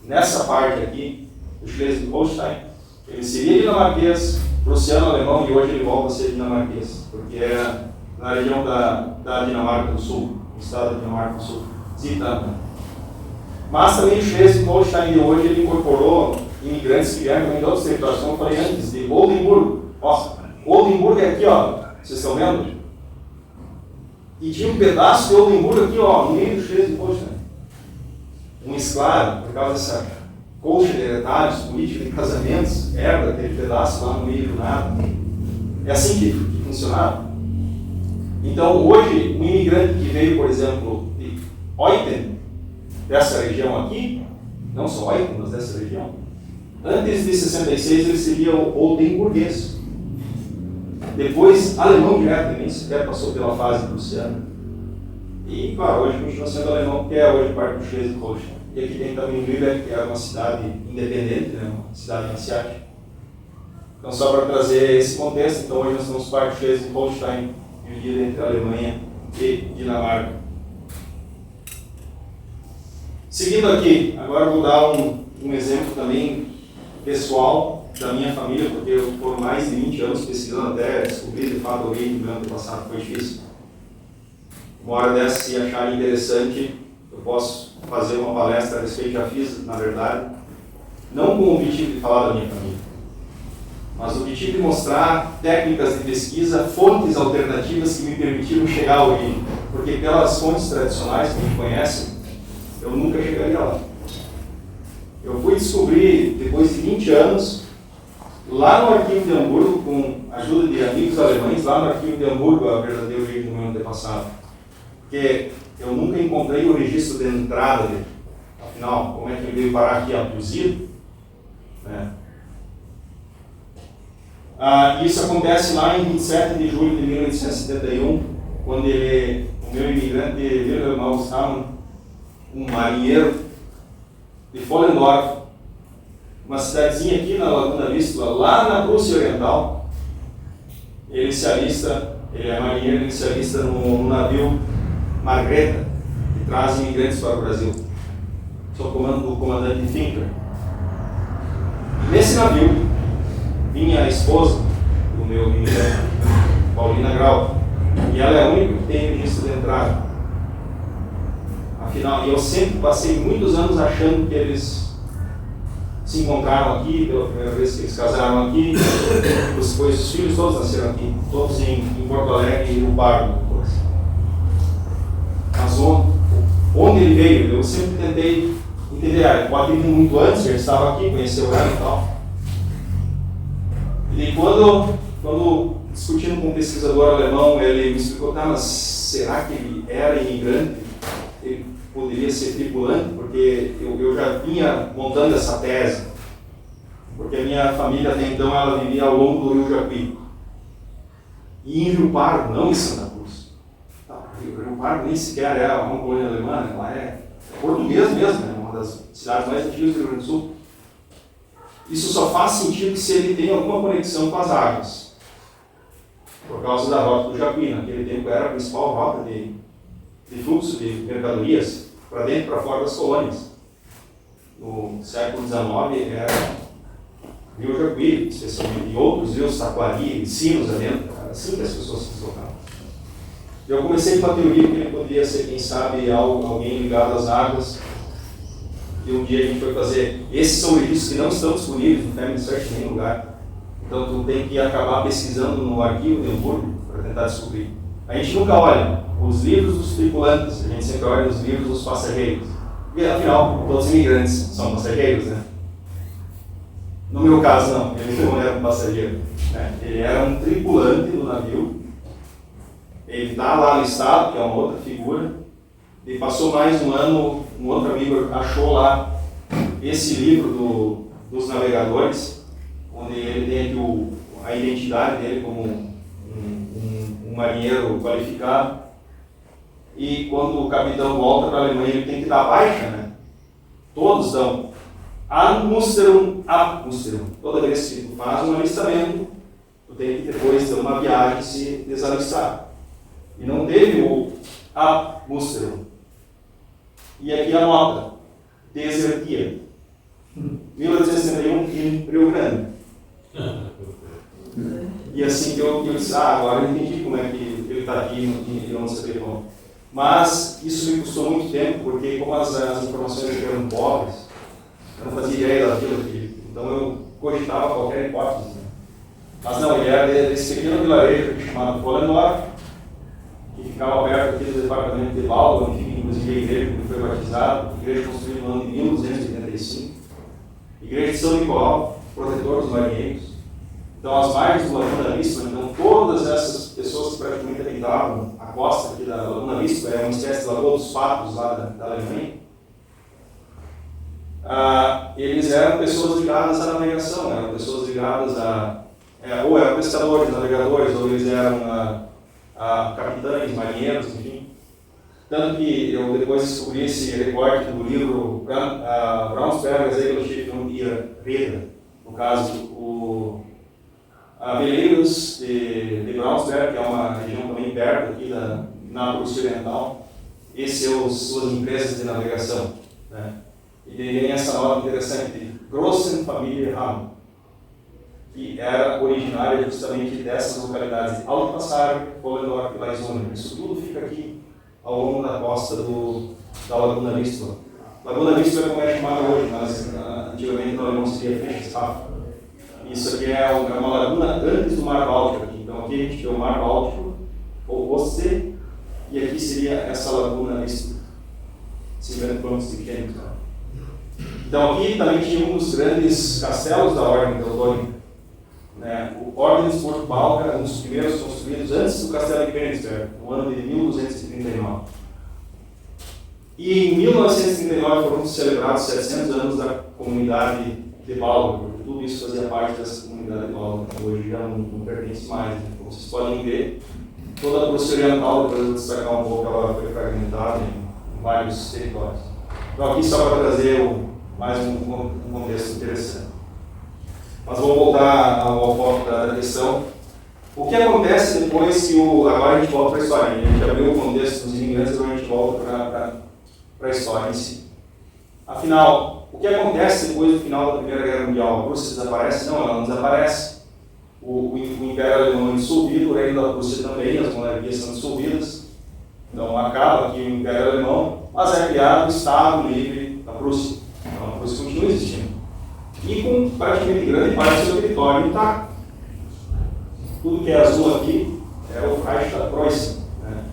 nessa parte aqui do Schleswig-Holstein, ele seria dinamarquês, prussiano, alemão, e hoje ele volta a ser dinamarquês, porque na região da Dinamarca do Sul, no estado da Dinamarca do Sul, Zittanden. Mas também o Schleswig-Holstein de hoje ele incorporou imigrantes que vieram também de outros territórios, como eu falei antes, de Oldenburgo. Ó, Oldenburgo é aqui, ó, vocês estão vendo? E tinha um pedaço de Oldenburgo aqui, ó, no meio do Schleswig-Holstein. Um escravo, por causa dessa colcha de hereditários, política de casamentos, herda aquele pedaço lá no meio do nada. É assim que funcionava. Então, hoje, um imigrante que veio, por exemplo, de Oiten, dessa região aqui, não só Oiten, mas dessa região, antes de 66 ele seria o oldenburguês. Depois, alemão direto, nem sequer passou pela fase prussiana. E, claro, hoje continua sendo alemão, porque é hoje parte do Schleswig-Holstein. E aqui tem também Lübeck, que é uma cidade independente, né, uma cidade asiática. Então, só para trazer esse contexto, então hoje nós temos parte do Schleswig-Holstein dividida entre a Alemanha e Dinamarca. Seguindo aqui, agora eu vou dar um exemplo também pessoal da minha família, porque eu por mais de 20 anos pesquisando até descobrir de fato alguém no meu antepassado, foi difícil. Uma hora dessa, se acharem interessante, eu posso fazer uma palestra a respeito, já fiz, na verdade, não com o objetivo de falar da minha família, mas o objetivo de mostrar técnicas de pesquisa, fontes alternativas que me permitiram chegar à origem, porque pelas fontes tradicionais que a gente conhece, eu nunca chegaria lá. Eu fui descobrir, depois de 20 anos, lá no arquivo de Hamburgo, com a ajuda de amigos alemães, lá no arquivo de Hamburgo, a verdadeira origem do meu antepassado. Porque eu nunca encontrei o registro de entrada dele. Afinal, como é que ele veio parar aqui abduzido? Né? Isso acontece lá em 27 de julho de 1871, quando o meu imigrante Wilhelm August Hamann, um marinheiro de Vollendorf, uma cidadezinha aqui na Laguna Vístula, lá na Prússia Oriental, ele se alista, ele é marinheiro, ele se alista no navio Margreta, que traz imigrantes para o Brasil, sob o comando do comandante Finker. Nesse navio vinha a esposa do meu imigrante, Paulina Grau, e ela é a única que tem registro de entrada. Afinal, eu sempre passei muitos anos achando que eles se encontraram aqui, pela primeira vez que eles casaram aqui, depois os filhos todos nasceram aqui, todos em Porto Alegre e no Pardo depois. Mas onde ele veio, eu sempre tentei entender, pode vir muito antes, ele estava aqui, conheceu o Rano e tal. E quando discutindo com um pesquisador alemão, ele me explicou, tá, mas será que ele era imigrante? Ele poderia ser tripulante? Porque eu já vinha montando essa tese, porque a minha família até então ela vivia ao longo do Rio Jacuí. E em Rio Pardo, não em Santa Cruz. Rio Pardo nem sequer é uma colônia alemã, ela é portuguesa mesmo, é uma das cidades mais antigas do Rio Grande do Sul. Isso só faz sentido se ele tem alguma conexão com as águas, por causa da rota do Jacuí. Naquele tempo era a principal rota de fluxo de mercadorias para dentro e para fora das colônias. No século XIX era Rio Jacuí, especialmente, e outros rios, Taquari, Sinos adentro, era assim que as pessoas se deslocavam. Eu comecei com uma teoria que ele poderia ser, quem sabe, alguém ligado às águas, e um dia a gente foi fazer. Esses são registros que não estão disponíveis no Family Search em nenhum lugar, então tu tem que acabar pesquisando no arquivo de Hamburgo para tentar descobrir. A gente nunca olha os livros dos tripulantes, a gente sempre olha os livros dos passageiros. E afinal, todos os imigrantes são passageiros, né? No meu caso, não, ele não era um passageiro. Né? Ele era um tripulante do navio. Ele está lá listado, que é uma outra figura. E passou mais um ano, um outro amigo achou lá esse livro dos navegadores, onde ele tem aqui a identidade dele como um marinheiro qualificado. E quando o capitão volta para a Alemanha, ele tem que dar baixa, né? Todos dão. Abmusterung. Toda vez que tu faz um alistamento, tu tem que depois ter uma viagem se desalistar. E não teve o Abmusterung. E aqui a nota, desertia. 1861 em Rio Grande. E assim que eu disse, agora eu entendi como é que ele está aqui e não saber como. Mas isso me custou muito tempo, porque como as informações eram pobres, eu não fazia ideia daquilo aqui. Então eu cogitava qualquer hipótese. Né? Mas não, ele era desse pequeno vilarejo chamado Polendorf, que ficava perto aqui do departamento de Baldo, onde fica inclusive a igreja que foi batizada, igreja construída no ano de 1285, igreja de São Nicolau, protetor dos marinheiros. Então, as margens do Laguna Vispa, então todas essas pessoas que praticamente habitavam a costa aqui da Laguna Vispa, é uma espécie de Lagoa dos Patos lá da Alemanha, eles eram pessoas ligadas à navegação, eram pessoas ligadas ou eram pescadores, navegadores, ou eles eram capitães, marinheiros, enfim. Tanto que eu depois descobri esse recorte do livro Braunsberger, Segelschiff und ihre Räder, no caso, Veleiros de Braunsberg, que é uma região também perto aqui na Prússia Oriental, essas são suas empresas de navegação. Né? E tem essa nota interessante de Grossen Familie Ham, que era originária justamente dessas localidades de Altpassar, Polendorf e Laisonen. Isso tudo fica aqui ao longo da costa da Laguna Vispa. Laguna Vispa é como é chamada hoje, mas antigamente no alemão seria Fischhafen. Isso aqui é uma laguna antes do Mar Báltico. Aqui. Então aqui a gente tem o Mar Báltico, ou Ostsee, e aqui seria essa laguna Vispa, 50 km de quilômetros. Então aqui também tinha um dos grandes castelos da Ordem Teutônica. Né? O Ordensburg Balga, um dos primeiros construídos antes do castelo de Königsberg, no ano de 1239. E em 1939 foram celebrados 700 anos da comunidade de Balga, porque tudo isso fazia parte dessa comunidade de Balga, que hoje já não pertence mais. Né? Como vocês podem ver, toda a Prússia Oriental, depois eu destacar um pouco, ela foi fragmentada em vários territórios. Então aqui só para trazer mais um contexto interessante. Mas vamos voltar ao foco da questão. O que acontece depois que agora a gente volta para a história? A gente abriu o contexto dos imigrantes, agora a gente volta para a história em si. Afinal, o que acontece depois do final da Primeira Guerra Mundial? A Prússia desaparece? Não, ela não desaparece. O Império Alemão é dissolvido, o Reino da Prússia também, as monarquias são dissolvidas. Então acaba aqui o Império Alemão, mas é criado o Estado Livre da Prússia. Então a Prússia continua existindo. E com praticamente grande parte do seu território intacto. Tudo que é azul aqui é o Reich da Preußen. Né?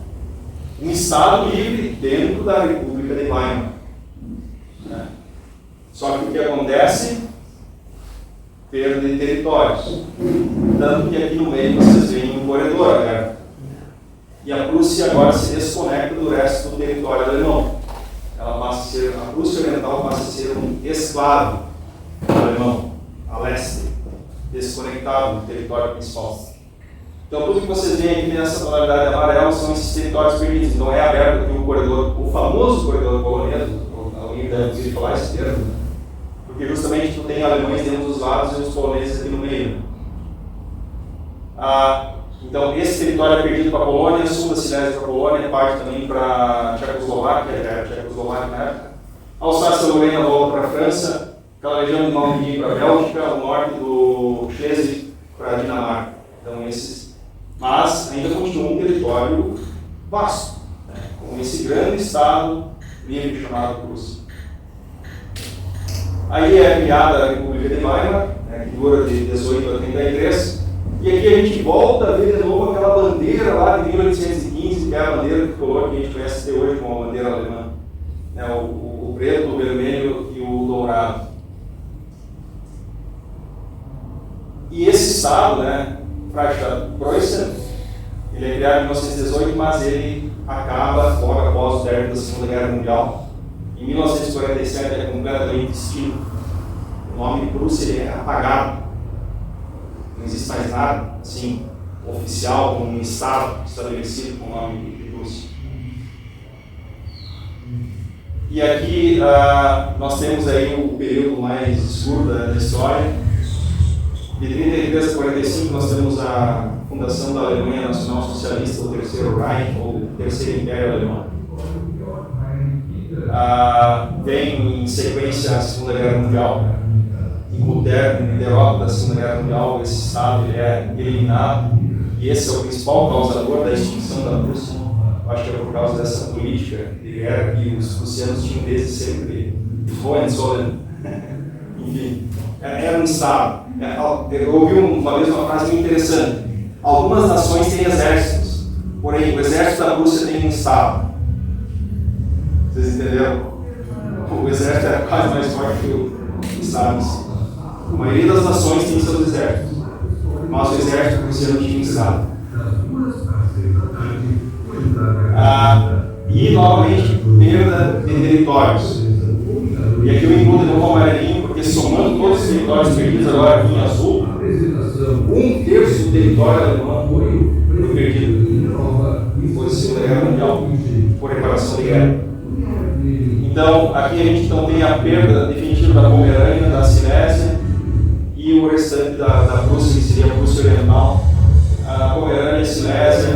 Um Estado livre dentro da República de Weimar. Né? Só que o que acontece? Perda de territórios. Tanto que aqui no meio vocês veem um corredor aberto. E a Prússia agora se desconecta do resto do território alemão. Ela passa a ser, a Prússia Oriental passa a ser um escravo alemão, a leste, desconectado do território principal. Então tudo que vocês veem aqui nessa tonalidade amarela são esses territórios perdidos. Então é aberto aqui o corredor, o famoso corredor polonês, alguém deve ouvir falar esse termo, porque justamente tu tem alemães dentro dos lados e os poloneses aqui no meio. Então esse território é perdido para a Polônia, sul da Silésia para a Polônia, parte também para a Tchecoslováquia, na época. A Alsácia-Lorena volta para a França, aquela região do Norte para a Bélgica, o norte do Schleswig para a Dinamarca. Então esses, mas ainda continua um território vasto, né, com esse grande estado livre chamado Prússia. Aí é criada a República de Weimar, né, que dura de 18 a 33, e aqui a gente volta a ver de novo aquela bandeira lá de 1815, que é a bandeira tricolor que a gente conhece até hoje como a bandeira alemã, né, o preto, o vermelho e o dourado. E esse estado, né, Preußen, ele é criado em 1918, mas ele acaba logo após o término da Segunda Guerra Mundial. Em 1947 é completamente extinto. O nome de Prússia é apagado. Não existe mais nada assim, oficial, como um estado estabelecido com o nome de Prússia. E aqui nós temos aí o período mais escuro da história. De 33 a 45 nós temos a fundação da Alemanha Nacional Socialista, o Terceiro Reich, ou o Terceiro Império Alemão. Vem em sequência a Segunda Guerra Mundial, e com o término e derrota da Segunda Guerra Mundial, esse Estado ele é eliminado e que esse é o principal causador da extinção da Prússia. Acho que é por causa dessa política de guerra que os prussianos tinham desde sempre Hohenzollern. Enfim, era um Estado. Eu ouvi uma vez uma frase muito interessante. Algumas nações têm exércitos, porém o exército da Prússia tem um Estado. Vocês entenderam? O exército era quase mais forte que o Estado. A maioria das nações tem seus exércitos, mas o exército prussiano tinha um Estado. E, novamente, perda de territórios. E aqui eu incluo de novo o amarelinho, porque somando todos os territórios perdidos agora aqui em azul, 1/3 do território alemão foi perdido depois da Segunda Guerra Mundial, por reparação de guerra. Então, aqui a gente tem a perda definitiva da Pomerânia, da Silésia, e o restante da Prússia, que seria a Prússia Oriental. A Pomerânia, a Silésia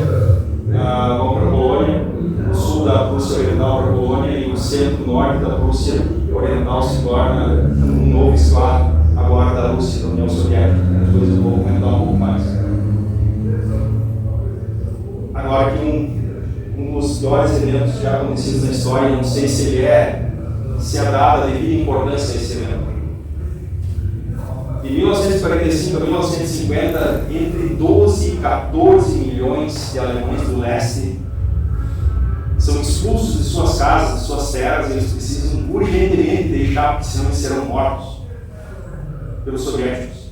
vão para a Polônia, o sul da Prússia Oriental para a Polônia, e o centro-norte da Prússia Oriental se torna um novo escravo agora da Rússia, da União Soviética. Depois eu vou comentar um pouco mais. Agora aqui um dos piores eventos já acontecidos na história, não sei se é dada a devida importância a esse evento. De 1945 a 1950, entre 12 e 14 milhões de alemães do leste são expulsos de suas casas, de suas terras, e eles precisam urgentemente deixar, porque senão eles serão mortos pelos soviéticos.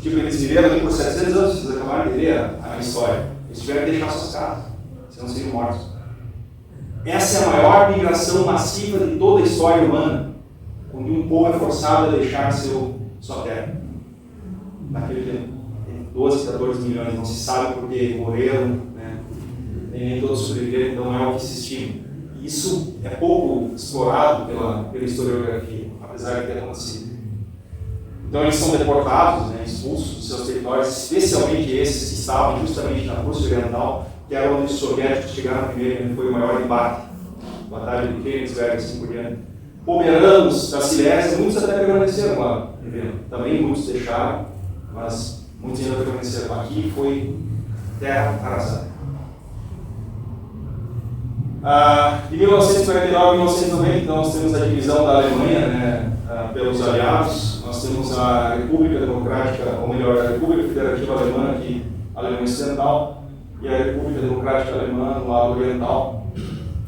Tipo, eles viveram ali por 700 anos, vocês acabaram de ver a história. Eles tiveram que deixar suas casas, senão seriam mortos. Essa é a maior migração massiva de toda a história humana, onde um povo é forçado a deixar sua terra. Naquele tempo, tem 12, 14 milhões, não se sabe porque morreram, né? Nem todos sobreviveram, então não é o que se estima. E isso é pouco explorado pela historiografia, apesar de ter acontecido. Então eles são deportados, né, expulsos dos seus territórios, especialmente esses que estavam justamente na Prússia Oriental, que era onde os soviéticos chegaram primeiro, onde foi o maior embate, Batalha de Königsberg, assim por diante. Pomeranos da Silésia, muitos até permaneceram lá, também muitos deixaram, mas muitos ainda permaneceram. Aqui foi terra arrasada. De 1949 a 1990, então, nós temos a divisão da Alemanha, né, pelos aliados. Nós temos a República Democrática, ou melhor, a República Federativa Alemã, aqui, Alemanha Ocidental, e a República Democrática Alemã, no lado oriental.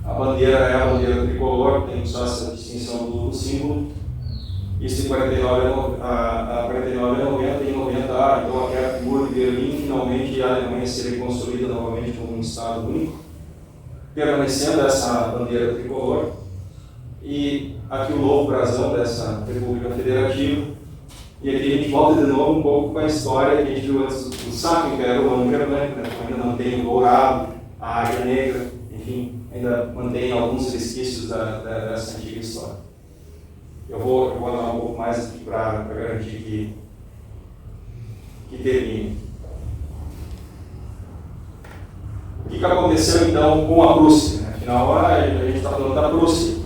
A bandeira é a bandeira tricolor, tem só essa distinção do símbolo. Isso em 49 a 90 e em 90, então a queda do Muro de Berlim, finalmente a Alemanha seria construída novamente como um Estado único, permanecendo essa bandeira tricolor. E aqui o novo brasão dessa República Federativa. E aqui a gente volta de novo um pouco com a história que a gente viu antes do Sacro Império Romano Germânico, né? Ainda mantém o dourado, a águia negra, enfim, ainda mantém alguns resquícios dessa antiga história. Eu vou andar um pouco mais aqui para garantir que termine. O que aconteceu então com a Prússia? Né? Afinal, a gente está falando da Prússia.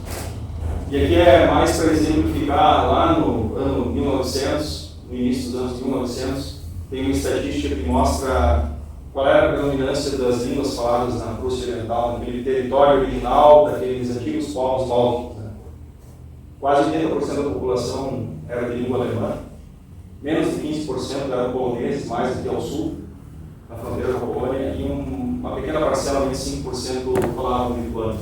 E aqui é mais para exemplificar, lá no ano 1900, no início dos anos 1900, tem uma estatística que mostra qual era a predominância das línguas faladas na Prússia Oriental, naquele território original daqueles antigos povos bálticos. Né? Quase 80% da população era de língua alemã, menos de 15% eram poloneses, mais aqui ao sul, na fronteira da Polônia, e uma pequena parcela, 25%, falavam lituano.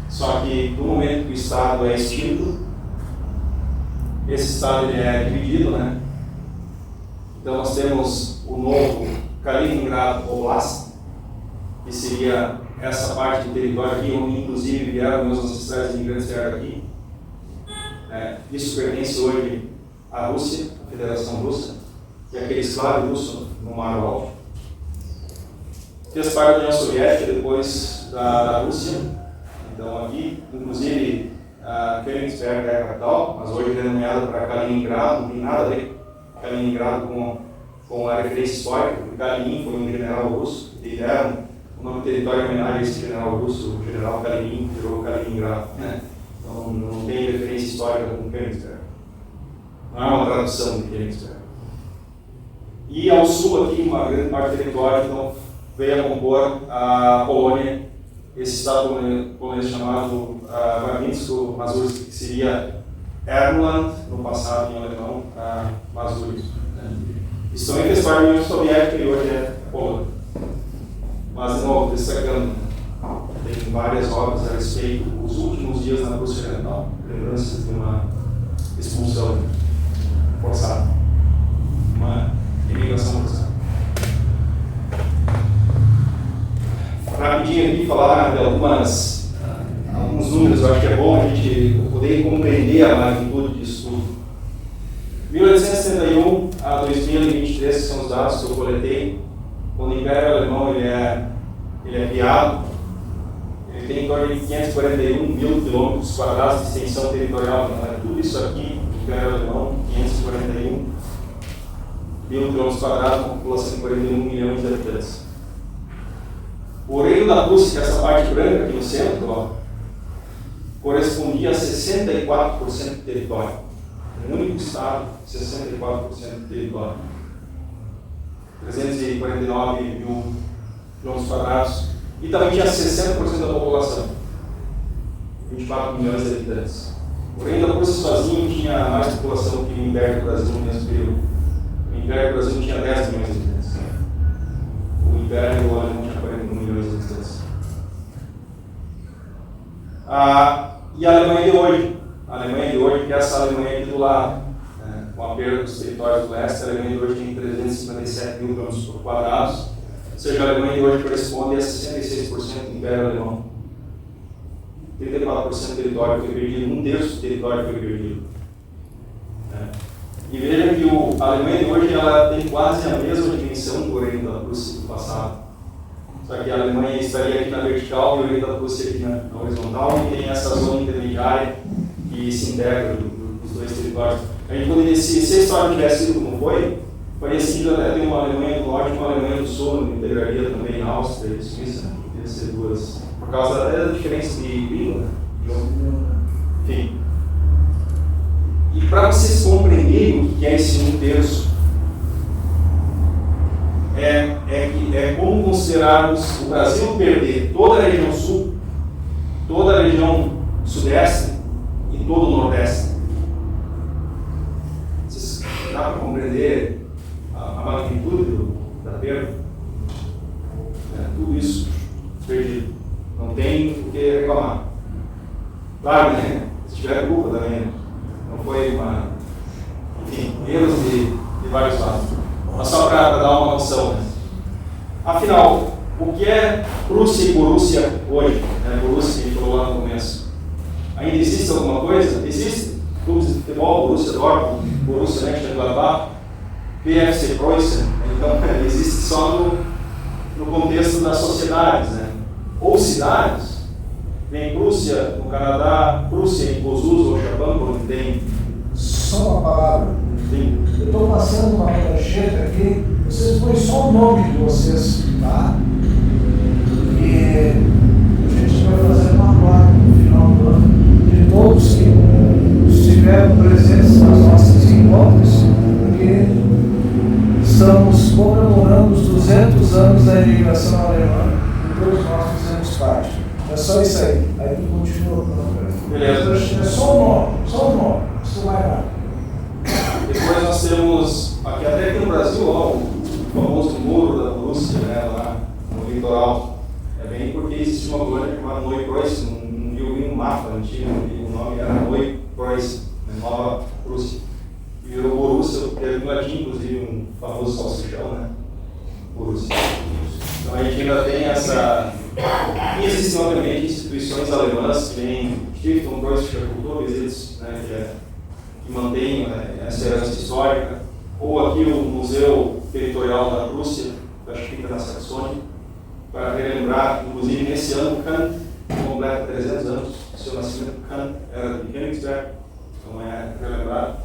Só que no momento que o Estado é extinto, esse Estado ele é dividido, né? Então nós temos o novo Kaliningrado Oblast, que seria essa parte do território aqui, onde inclusive vieram meus ancestrais imigrantes vieram aqui. Isso pertence hoje à Rússia, à Federação Russa, que é aquele escravo russo no Mar Báltico. Fez parte da União Soviética depois da Rússia. Então aqui, inclusive, Königsberg é a capital, mas hoje é denominada para Kaliningrado, não tem nada a ver Kaliningrado com a referência histórica, porque Kalinin foi um general russo, e deram o nome do território em homenagem a esse general russo, o general Kalinin, que virou Kaliningrado. Né? Então não tem referência histórica com Königsberg. Não é uma tradução de Königsberg. E ao sul aqui, uma grande parte do território, então, veio a compor a Polônia, esse estado polonês chamado Warmińsko-Mazurski, que seria Ermland, no passado em alemão, Mazursk. Isso também fez parte da União Soviética e hoje é Polônia. Mas, de novo, destacando, tem várias obras a respeito dos últimos dias na Rússia Oriental, lembranças de uma expulsão forçada, uma imigração forçada. Rapidinho aqui falar de alguns números, eu acho que é bom a gente poder compreender a magnitude disso tudo. 1871 a 2023, que são os dados que eu coletei, quando o Império Alemão ele é criado, ele tem em torno de 541 mil quilômetros quadrados de extensão territorial. Tudo isso aqui, o Império Alemão, 541 mil quilômetros quadrados, com população de 41 milhões de habitantes. O Reino da Prússia, que é essa parte branca aqui no centro, ó, correspondia a 64% do território. Um único estado, 64% do território. 349 mil quilômetros quadrados. E também tinha 60% da população. 24 milhões de habitantes. O Reino da Prússia sozinho tinha mais população que o Império do Brasil no mesmo período. O Império do Brasil tinha 10 milhões de habitantes. O Império Alemão tinha 41 milhões de habitantes. E a Alemanha de hoje? A Alemanha de hoje, que é essa Alemanha aqui do lado, né? Com a perda dos territórios do leste, a Alemanha de hoje tem 357 mil quilômetros quadrados, ou seja, a Alemanha de hoje corresponde a 66% do Império Alemão. 34% do território foi perdido, um terço do território foi perdido. Né? E vejam que a Alemanha de hoje ela tem quase a mesma dimensão do Reino da Prússia do passado. Só que a Alemanha estaria aqui na vertical e o Reino da Prússia aqui na horizontal, e tem essa zona intermediária que se integra dos dois territórios. A gente poderia, se a história tivesse sido como foi, faria sentido até ter uma Alemanha do Norte e uma Alemanha do Sul, integraria também a Áustria e Suíça, poderia ser duas, por causa até da diferença de língua, né? Enfim. E para vocês compreenderem o que é esse um terço, é como considerarmos o Brasil perder toda a região sul, toda a região sudeste e todo o nordeste. Vocês dá para compreender a magnitude da perda? Tudo isso perdido. Não tem o que reclamar. Claro, né? Se tiver culpa também, não foi uma... Enfim, erros de vários lados. Mas só para dar uma noção, né? Afinal, o que é Prússia e Borussia hoje? Borussia, que a gente falou lá no começo. Ainda existe alguma coisa? Existe. Clubes de futebol, Borussia Dortmund, Borussia Mönchengladbach, PFC Preußen. Então, existe só no contexto das sociedades, né? Ou cidades. Tem Prússia no Canadá, Prússia em Kozus ou Chaban, onde tem... Só uma palavra. Sim. Eu estou passando uma prancheta aqui, vocês põem só o nome de vocês, tá? E a gente vai fazer uma placa no final do ano de todos que estiveram presentes nas nossas encontros, porque estamos comemorando os 200 anos da imigração alemã e todos nós fizemos parte. É só isso aí. Aí tu continua com o Beleza. É só o nome, isso vai lá. Depois nós temos, aqui até aqui no Brasil, ó, o famoso muro da Prússia, né, lá no litoral. É bem porque existe uma colônia chamada Neupreußen, não viu nem um mapa antigo, o nome era Neupreußen, Nova Prússia. E virou Borussia, porque no latim, inclusive, um famoso salsichão, né? Borussia. Então a gente ainda tem essa... E existem, obviamente, instituições alemãs que nem Stiftung Preußischer Kulturbesitz, né, que mantém essa herança histórica, ou aqui o Museu Territorial da Prússia, que acho que fica na Saxônia, para relembrar, inclusive nesse ano, Kant completa 300 anos do seu nascimento. Kant era de Königsberg, então é relembrado.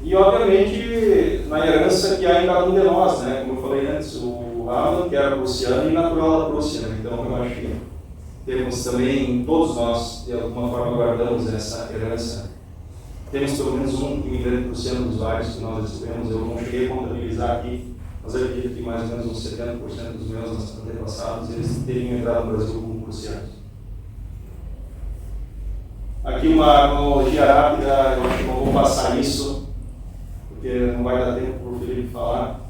E, obviamente, na herança que há em cada um de nós, né? Como eu falei antes, o Hamann, que era prussiano e natural da Prússia, né? Então eu acho que temos também, todos nós, de alguma forma, guardamos essa herança temos pelo menos um imigrante prussiano dos vários que nós recebemos. Eu não cheguei a contabilizar aqui, mas eu acredito que mais ou menos uns 70% dos meus antepassados eles teriam entrado no Brasil como prussianos. Aqui uma cronologia rápida, eu acho que não vou passar isso, porque não vai dar tempo para o Felipe falar.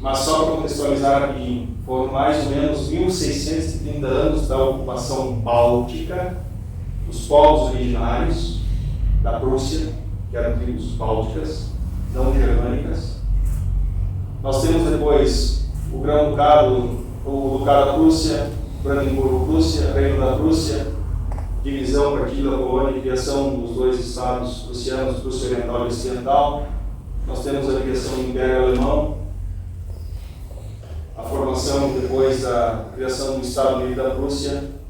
Mas só para contextualizar aqui, foram mais ou menos 1.630 anos da ocupação báltica, dos povos originários da Prússia, que eram tribos bálticas, não germânicas. Nós temos depois o Grão-Ducado, o Ducado da Prússia, Brandenburgo-Prússia, Reino da Prússia, divisão, partilha da Polônia e criação dos dois estados prussianos, Prússia Oriental e Ocidental. Nós temos a criação do Império Alemão, a formação depois da criação do Estado Unida da Prússia,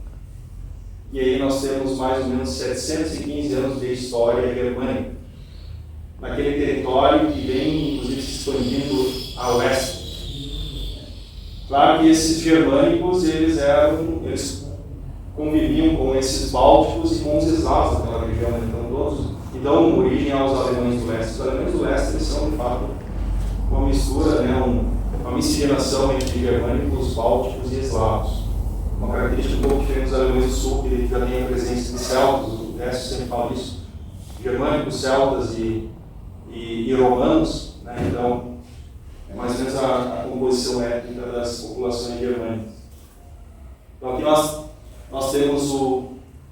e aí nós temos mais ou menos 715 anos de história germânica, naquele território que vem, inclusive, se expandindo a oeste. Claro que esses germânicos, eles conviviam com esses bálticos e com os eslavos daquela região, então todos, e dão origem aos alemães do leste. Os alemães do leste, eles são, de fato, uma mistura, né, uma miscigenação entre germânicos, bálticos e eslavos. Uma característica um pouco diferente dos alemães do sul, que já tem a presença de celtas, o resto sempre fala isso, germânicos, celtas e romanos, né? Então é mais ou menos a composição étnica das populações germânicas. Então aqui nós temos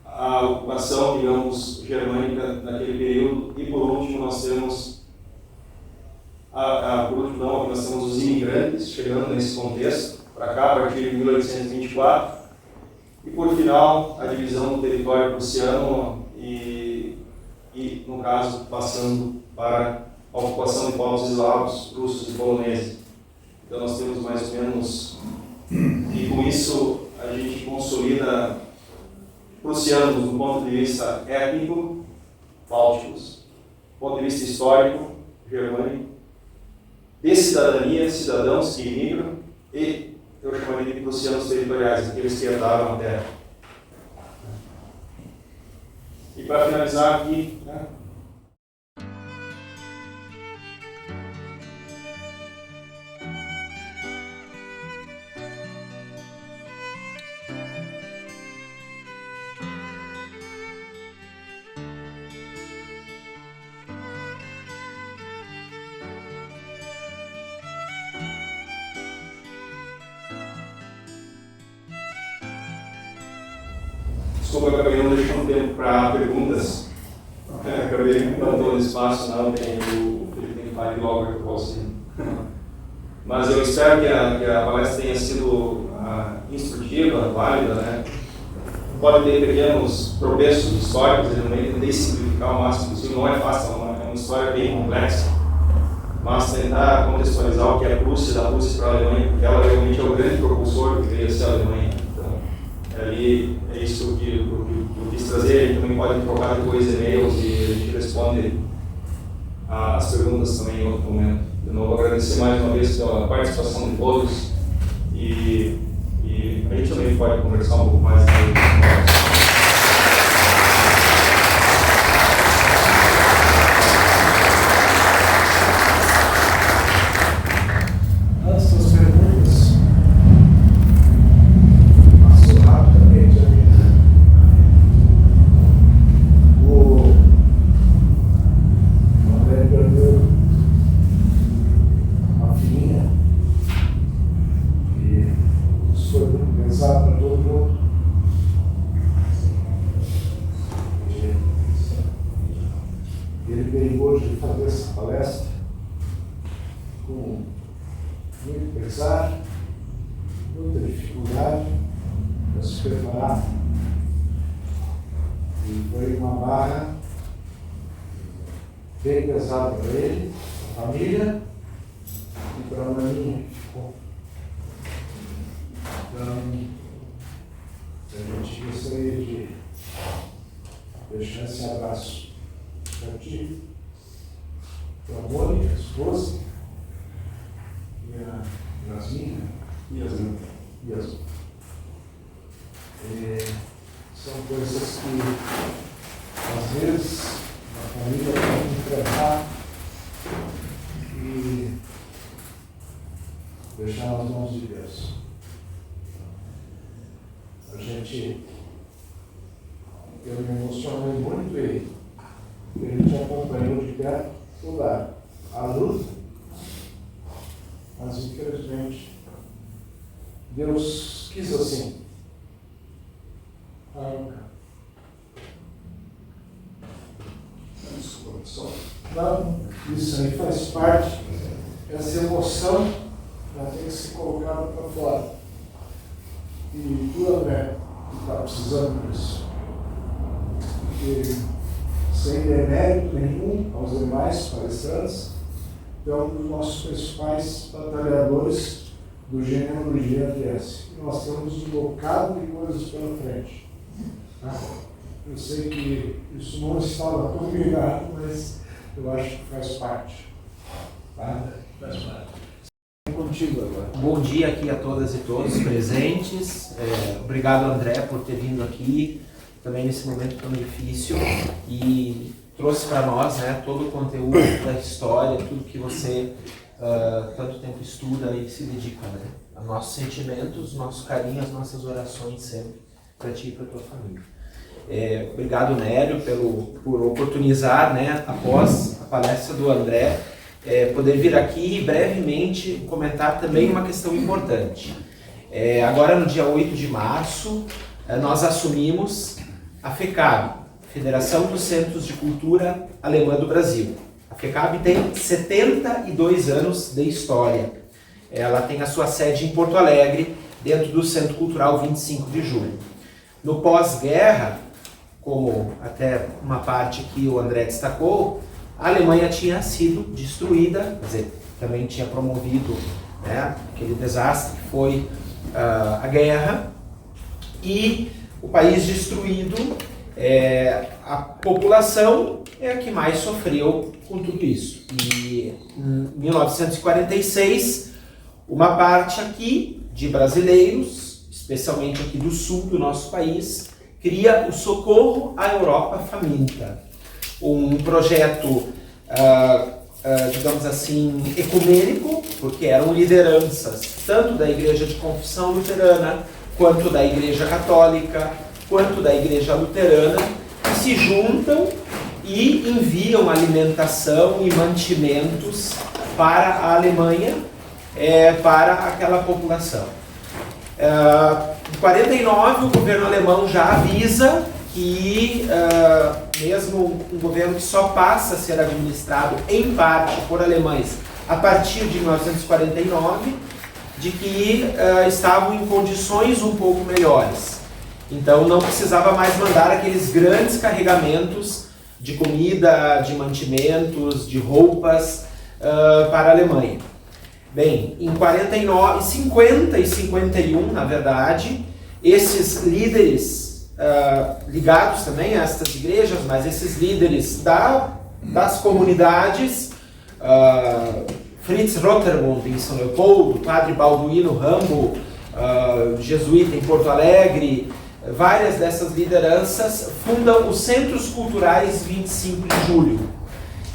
a ocupação, digamos, germânica naquele período, e por último nós temos nós temos os imigrantes chegando nesse contexto para cá, a partir de 1824, e por final a divisão do território prussiano e no caso, passando para a ocupação de povos eslavos, russos e poloneses. Então nós temos mais ou menos, e com isso a gente consolida prussianos do ponto de vista étnico, bálticos, do ponto de vista histórico, germânico, de cidadania, cidadãos que imigram, e eu chamaria de prussianos territoriais, aqueles que herdaram a terra. E para finalizar aqui, né, desculpa, eu acabei não deixando tempo para perguntas. Acabei não dando espaço, não, tem o Felipe tem que falar de logo que eu posso ir. Mas eu espero que a palestra tenha sido instrutiva, válida, né? Pode ter pequenos tropeços históricos, eu também tentei simplificar o máximo possível. Não é fácil, é uma história bem complexa, mas tentar contextualizar o que é a Prússia, da Prússia para a Alemanha, porque ela realmente é o grande propulsor do que veio a ser a Alemanha. Ali é isso que eu quis trazer. A gente também pode trocar depois e-mails e a gente responde as perguntas também em outro momento. De novo, agradecer mais uma vez pela participação de todos e a gente também pode conversar um pouco mais aqui. Ele veio hoje fazer essa palestra com muito pesar, muita dificuldade para se preparar. E foi uma barra bem pesada para ele, para a família e para a maninha que ficou. Então, a gente gostaria de deixar esse abraço para ti, para a Mônica, a esposa, e a Yasmin. São coisas que, às vezes, na família tem que enfrentar e deixar nas mãos de Deus. Eu me emocionei muito e ele te acompanhou de perto toda a luta, mas infelizmente Deus quis assim. Não, isso aí faz parte, essa emoção ela tem que ser colocada para fora. E tu, André, está precisando disso. Porque, sem demérito nenhum aos demais palestrantes, é um dos nossos principais batalhadores do gênero GRS. E nós temos um bocado de coisas pela frente. Tá? Eu sei que isso não estava combinado, mas eu acho que faz parte. Tá? Faz parte. Contigo agora. Bom dia aqui a todas e todos presentes. Obrigado, André, por ter vindo aqui também nesse momento tão difícil e trouxe para nós, né, todo o conteúdo da história, tudo que você tanto tempo estuda e se dedica, né? Os nossos sentimentos, nosso carinho, as nossas orações sempre para ti e para tua família. Obrigado, Nélio, por oportunizar, né, após a palestra do André, poder vir aqui e brevemente comentar também uma questão importante. Agora, no dia 8 de março, nós assumimos a FECAB, Federação dos Centros de Cultura Alemã do Brasil. A FECAB tem 72 anos de história. Ela tem a sua sede em Porto Alegre, dentro do Centro Cultural 25 de Julho. No pós-guerra, como até uma parte que o André destacou, a Alemanha tinha sido destruída, quer dizer, também tinha promovido, né, aquele desastre que foi a guerra, e o país destruído, a população é a que mais sofreu com tudo isso. E em 1946, uma parte aqui de brasileiros, especialmente aqui do sul do nosso país, cria o Socorro à Europa Faminta. Um projeto, digamos assim, ecumênico, porque eram lideranças tanto da Igreja de Confissão Luterana, quanto da Igreja Católica, quanto da Igreja Luterana, que se juntam e enviam alimentação e mantimentos para a Alemanha, para aquela população. Em 49, o governo alemão já avisa que mesmo um governo que só passa a ser administrado em parte por alemães a partir de 1949, de que estavam em condições um pouco melhores. Então não precisava mais mandar aqueles grandes carregamentos de comida, de mantimentos, de roupas para a Alemanha. Bem, em 49, 50 e 51, na verdade, esses líderes ligados também a estas igrejas, mas esses líderes das comunidades, Fritz Rottermund em São Leopoldo, Padre Balduino Rambo, jesuíta em Porto Alegre, várias dessas lideranças fundam os Centros Culturais 25 de Julho.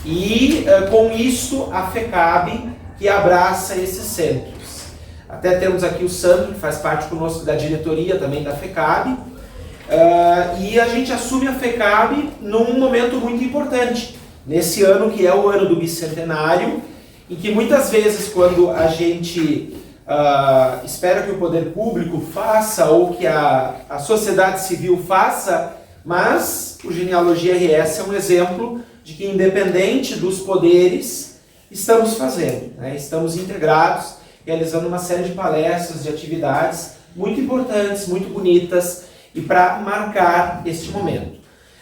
E com isso a FECAB, que abraça esses centros. Até temos aqui o Sandro, que faz parte conosco da diretoria também da FECAB. E a gente assume a FECAB num momento muito importante, nesse ano que é o ano do bicentenário, em que muitas vezes quando a gente espera que o poder público faça ou que a sociedade civil faça, mas o Genealogia RS é um exemplo de que, independente dos poderes, estamos fazendo, né? Estamos integrados, realizando uma série de palestras, de atividades muito importantes, muito bonitas, e para marcar este momento.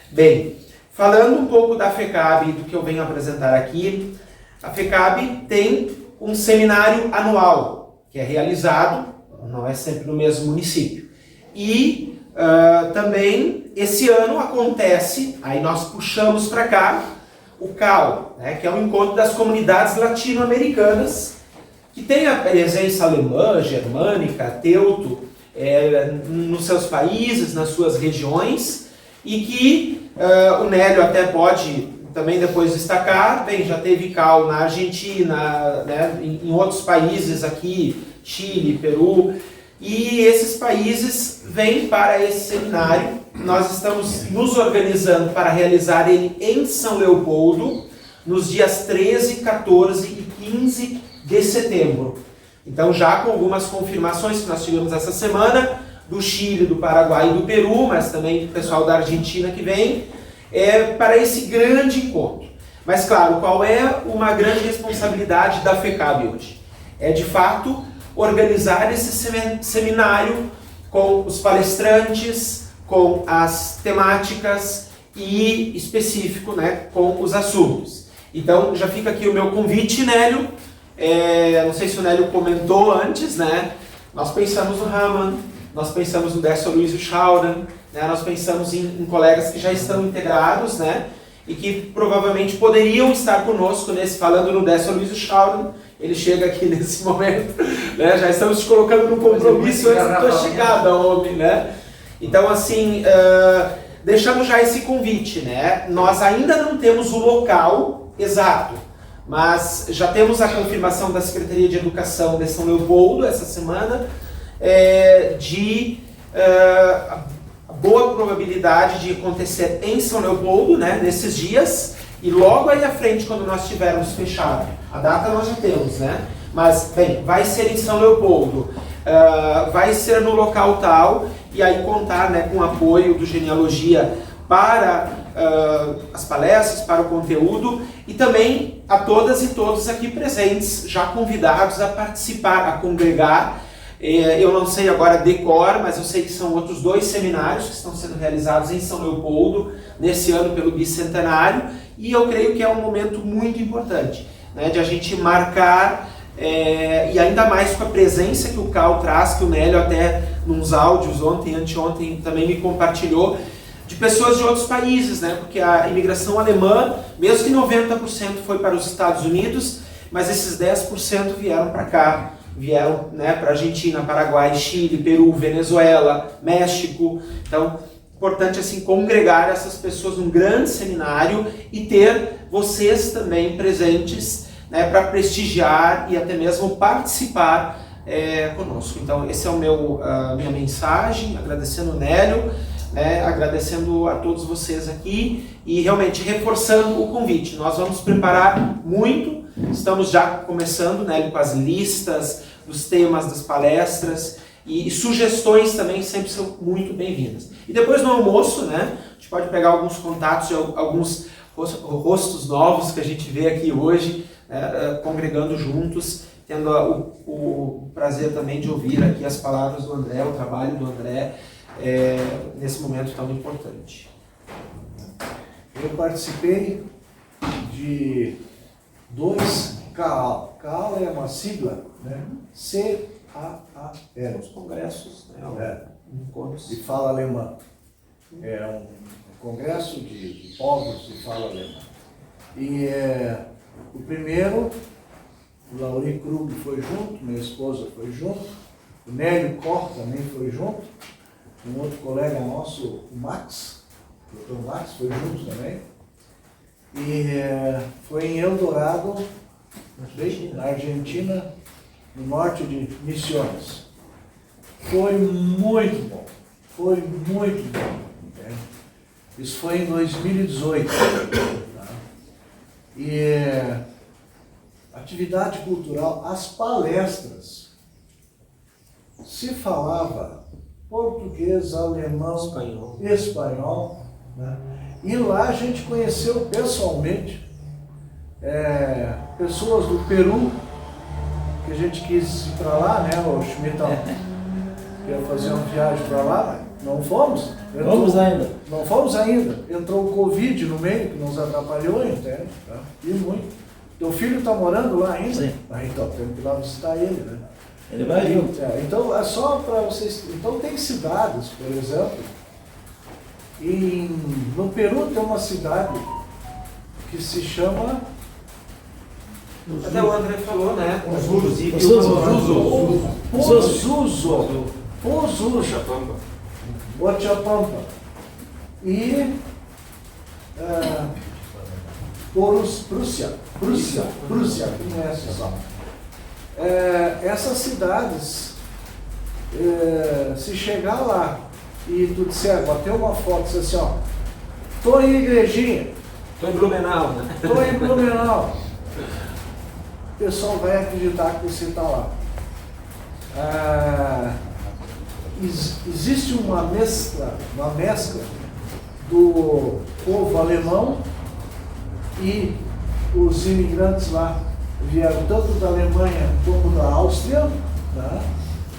Bem, falando um pouco da FECAB e do que eu venho apresentar aqui, a FECAB tem um seminário anual, que é realizado, não é sempre no mesmo município. E também esse ano acontece, aí nós puxamos para cá, o CAL, né, que é o Encontro das Comunidades Latino-Americanas, que tem a presença alemã, germânica, teuto, nos seus países, nas suas regiões, e que o Nélio até pode também depois destacar, bem, já teve CAL na Argentina, né, em outros países aqui, Chile, Peru, e esses países vêm para esse seminário. Nós estamos nos organizando para realizar ele em São Leopoldo, nos dias 13, 14 e 15 de setembro. Então, já com algumas confirmações que nós tivemos essa semana, do Chile, do Paraguai e do Peru, mas também do pessoal da Argentina que vem, para esse grande encontro. Mas, claro, qual é uma grande responsabilidade da FECAB hoje? É, de fato, organizar esse seminário com os palestrantes, com as temáticas e específico, né, com os assuntos. Então, já fica aqui o meu convite, Nélio. Não sei se o Nélio comentou antes, né? Nós pensamos no Raman, nós pensamos no Décio Luiz Schauran, né? Nós pensamos em colegas que já estão integrados, né? E que provavelmente poderiam estar conosco falando no Décio Luiz Schauran. Ele chega aqui nesse momento, né? Já estamos te colocando no compromisso antes da tua chegada, homem, né? Então, assim, deixamos já esse convite, né? Nós ainda não temos o local exato, mas já temos a confirmação da Secretaria de Educação de São Leopoldo essa semana, de boa probabilidade de acontecer em São Leopoldo, né, nesses dias, e logo aí à frente, quando nós tivermos fechado. A data nós já temos, né? Mas, bem, vai ser em São Leopoldo, vai ser no local tal, e aí contar, né, com o apoio do Genealogia para as palestras, para o conteúdo, e também a todas e todos aqui presentes, já convidados a participar, a congregar. Eu não sei agora de cor, mas eu sei que são outros 2 seminários que estão sendo realizados em São Leopoldo, nesse ano pelo bicentenário, e eu creio que é um momento muito importante, né, de a gente marcar, e ainda mais com a presença que o CAL traz, que o Nélio até nos áudios ontem, anteontem, também me compartilhou, de pessoas de outros países, né? Porque a imigração alemã, mesmo que 90% foi para os Estados Unidos, mas esses 10% vieram para cá, vieram, né, para Argentina, Paraguai, Chile, Peru, Venezuela, México. Então, importante assim congregar essas pessoas num grande seminário e ter vocês também presentes, né, para prestigiar e até mesmo participar conosco. Então, esse é o minha mensagem, agradecendo o Nélio, né, agradecendo a todos vocês aqui e realmente reforçando o convite. Nós vamos preparar muito, estamos já começando, né, com as listas dos temas das palestras e sugestões também sempre são muito bem-vindas. E depois no almoço, né, a gente pode pegar alguns contatos de alguns rostos novos que a gente vê aqui hoje, congregando juntos, tendo o prazer também de ouvir aqui as palavras do André, o trabalho do André, nesse momento tão importante. Eu participei de 2 CAAL. CAAL é uma sigla, né? C-A-A-L. Os congressos, né? Encontros. E fala alemã. É um congresso de povos de fala alemã. E o primeiro, o Lauri Krug foi junto, minha esposa foi junto, o Nélio Koch também foi junto, um outro colega nosso, o Max, o Dr. Max, foi junto também. E foi em Eldorado, na Argentina, no norte de Misiones. Foi muito bom, foi muito bom. Entende? Isso foi em 2018. Tá? E atividade cultural, as palestras, se falava português, alemão, espanhol, né? E lá a gente conheceu pessoalmente pessoas do Peru, que a gente quis ir para lá, né, o Schmidtão, queria fazer uma viagem para lá, não fomos. Não fomos ainda. Entrou o Covid no meio, que nos atrapalhou, entende? Tá? E muito. Teu filho está morando lá ainda? Sim. Então temos que ir lá visitar ele, né? Ele vai junto. Então, é só para vocês... Então, tem cidades, por exemplo, no Peru tem uma cidade que se chama... Até o André falou, né? Inclusive Pozuzo. Ochapampa. E Prússia, conhece só. Essas cidades, se chegar lá e tu disser, bater uma foto, dizer assim, ó, tô em Igrejinha, Tô em Blumenau, né? tô em Blumenau, o pessoal vai acreditar que você está lá. Existe uma mescla do povo alemão e os imigrantes lá vieram tanto da Alemanha como da Áustria, né?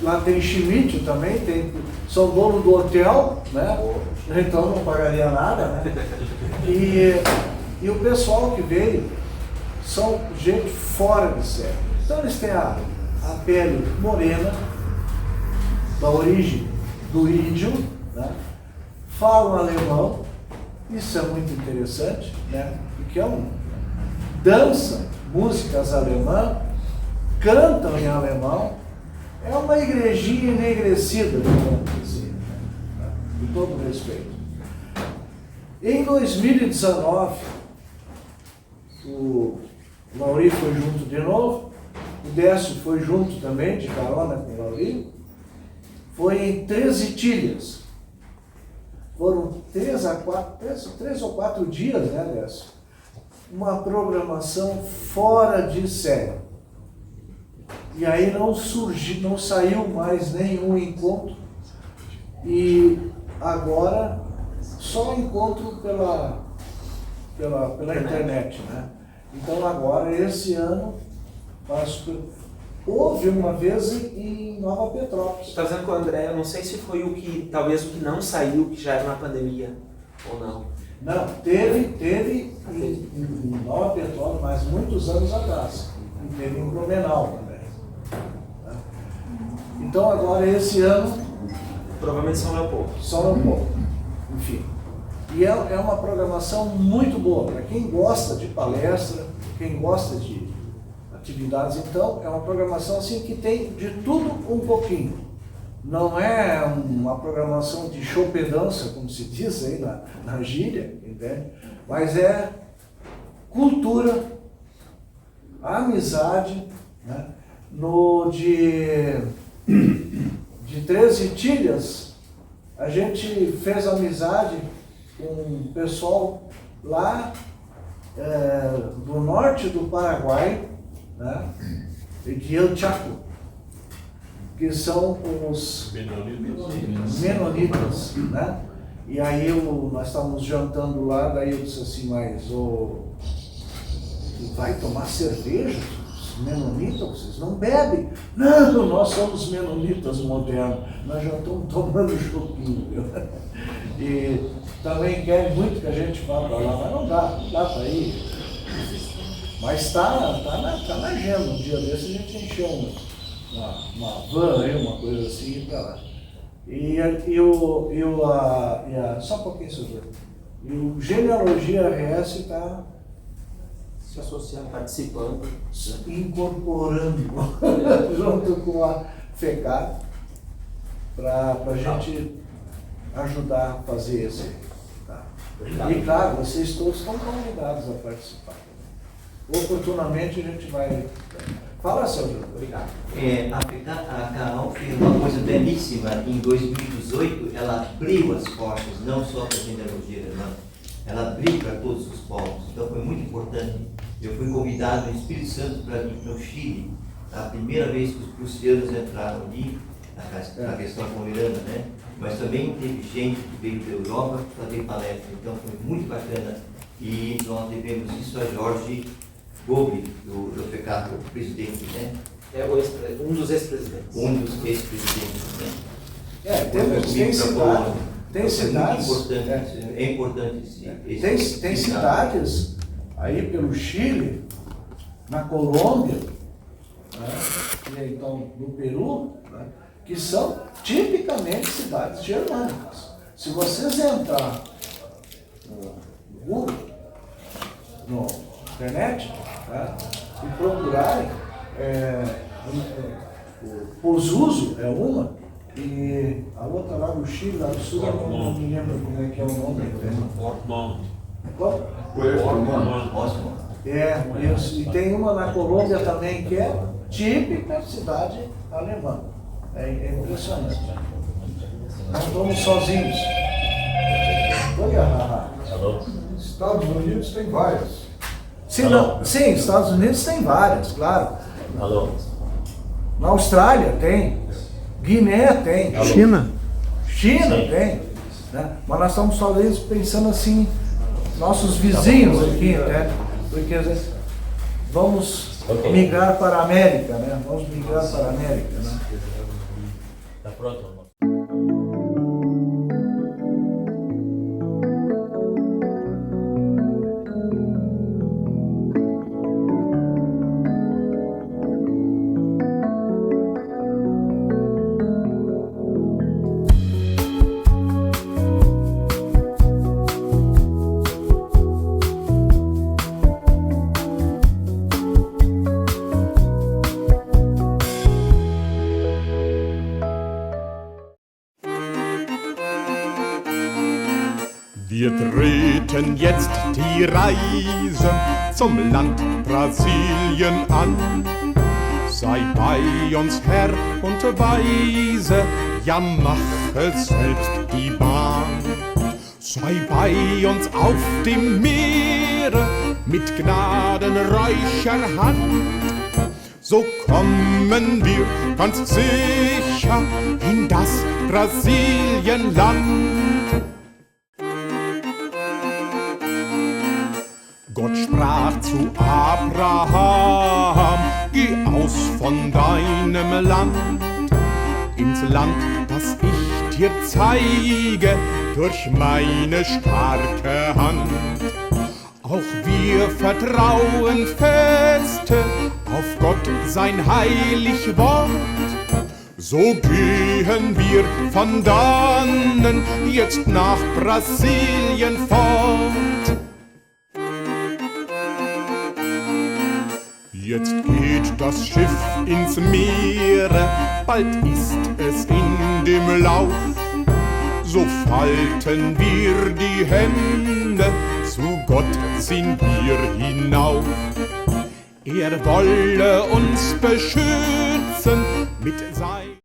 Lá tem Schmidt também, são dono do hotel, né? Então não pagaria nada, né? E o pessoal que veio são gente fora de série. Então eles têm a pele morena, da origem do índio, né? Falam alemão, isso é muito interessante, né? Porque dançam músicas alemãs, cantam em alemão, é uma igrejinha enegrecida, digamos assim, né? Com todo respeito. Em 2019, o Lauri foi junto de novo, o Décio foi junto também, de carona com o Lauri, foi em 13 Itilhas. Foram 3 ou 4 dias, né, Décio? Uma programação fora de série. E aí não saiu mais nenhum encontro. E agora só encontro pela internet, né? Então agora, esse ano, houve uma vez em Nova Petrópolis. Está dizendo com o André, eu não sei se foi talvez o que não saiu, que já era na pandemia, ou não. Não, teve em Nova Petrópolis, mas muitos anos atrás. E teve em Blumenau também. Né? Então agora, esse ano, Provavelmente São Leopoldo. São Leopoldo. Enfim. E é uma programação muito boa. Para quem gosta de palestra, quem gosta de atividades, então, é uma programação assim que tem de tudo um pouquinho. Não é uma programação de chopedança, como se diz aí na gíria, entende? Mas é cultura, amizade, né? De 13 Itilhas, a gente fez amizade com o pessoal lá do norte do Paraguai, né? De El Chaco, que são os menonitas, né? E aí nós estávamos jantando lá, daí eu disse assim, mas vai tomar cerveja? Os menonitas, vocês não bebem? Não, nós somos menonitas modernos, nós já estamos tomando chopinho, viu? E também querem muito que a gente vá para lá, mas não dá para ir. Mas está na agenda, um dia desse a gente encheu uma van aí, uma coisa assim, e para lá. Só um pouquinho, senhor. E o Genealogia RS está Se associando, participando. incorporando junto com a FECAR para a gente ajudar a fazer esse. Tá? E claro, vocês todos estão convidados a participar. Oportunamente a gente vai. Fala, Sérgio. Obrigado. A CAAL fez uma coisa belíssima. Em 2018, ela abriu as portas, não só para a genealogia alemã, ela abriu para todos os povos. Então foi muito importante. Eu fui convidado no Espírito Santo para ir para o Chile, a primeira vez que os prussianos entraram ali, na questão com a Miranda, né? Mas também teve gente que veio da Europa fazer palestra, então foi muito bacana. E nós devemos isso a Jorge Gobli, do FECAR, o presidente, né? É um dos ex-presidentes. Um dos ex-presidentes, né? Tem cidades. É importante Tem cidades aí pelo Chile, na Colômbia, né? E então no Peru, né? Que são tipicamente cidades germânicas. Se vocês entrar no Google, na internet, né? E procurarem, o Pozuzo é uma, e a outra lá do Chile, lá do sul, eu não me lembro como é que é o nome. Fort Montt. Qual? Ótimo. É, isso. E tem uma na Colômbia também que é típica cidade alemã. É impressionante. Não estamos sozinhos. Oi, Estados Unidos tem várias. Sim, Estados Unidos tem várias, claro. Alô. Na Austrália tem. Guiné tem. China. China tem. Né? Mas nós estamos só pensando assim, nossos vizinhos aqui, né? Porque vamos migrar para a América, né? Vamos migrar para a América, né? Tá pronto? Wir treten jetzt die Reise zum Land Brasilien an. Sei bei uns Herr und Weise, ja mache selbst die Bahn. Sei bei uns auf dem Meere mit gnadenreicher Hand. So kommen wir ganz sicher in das Brasilienland. Gott sprach zu Abraham, geh aus von deinem Land, ins Land, das ich dir zeige, durch meine starke Hand. Auch wir vertrauen feste auf Gott sein heilig Wort. So gehen wir von dannen jetzt nach Brasilien fort. Jetzt geht das Schiff ins Meere, bald ist es in dem Lauf. So falten wir die Hände, zu Gott ziehen wir hinauf. Er wolle uns beschützen mit seinem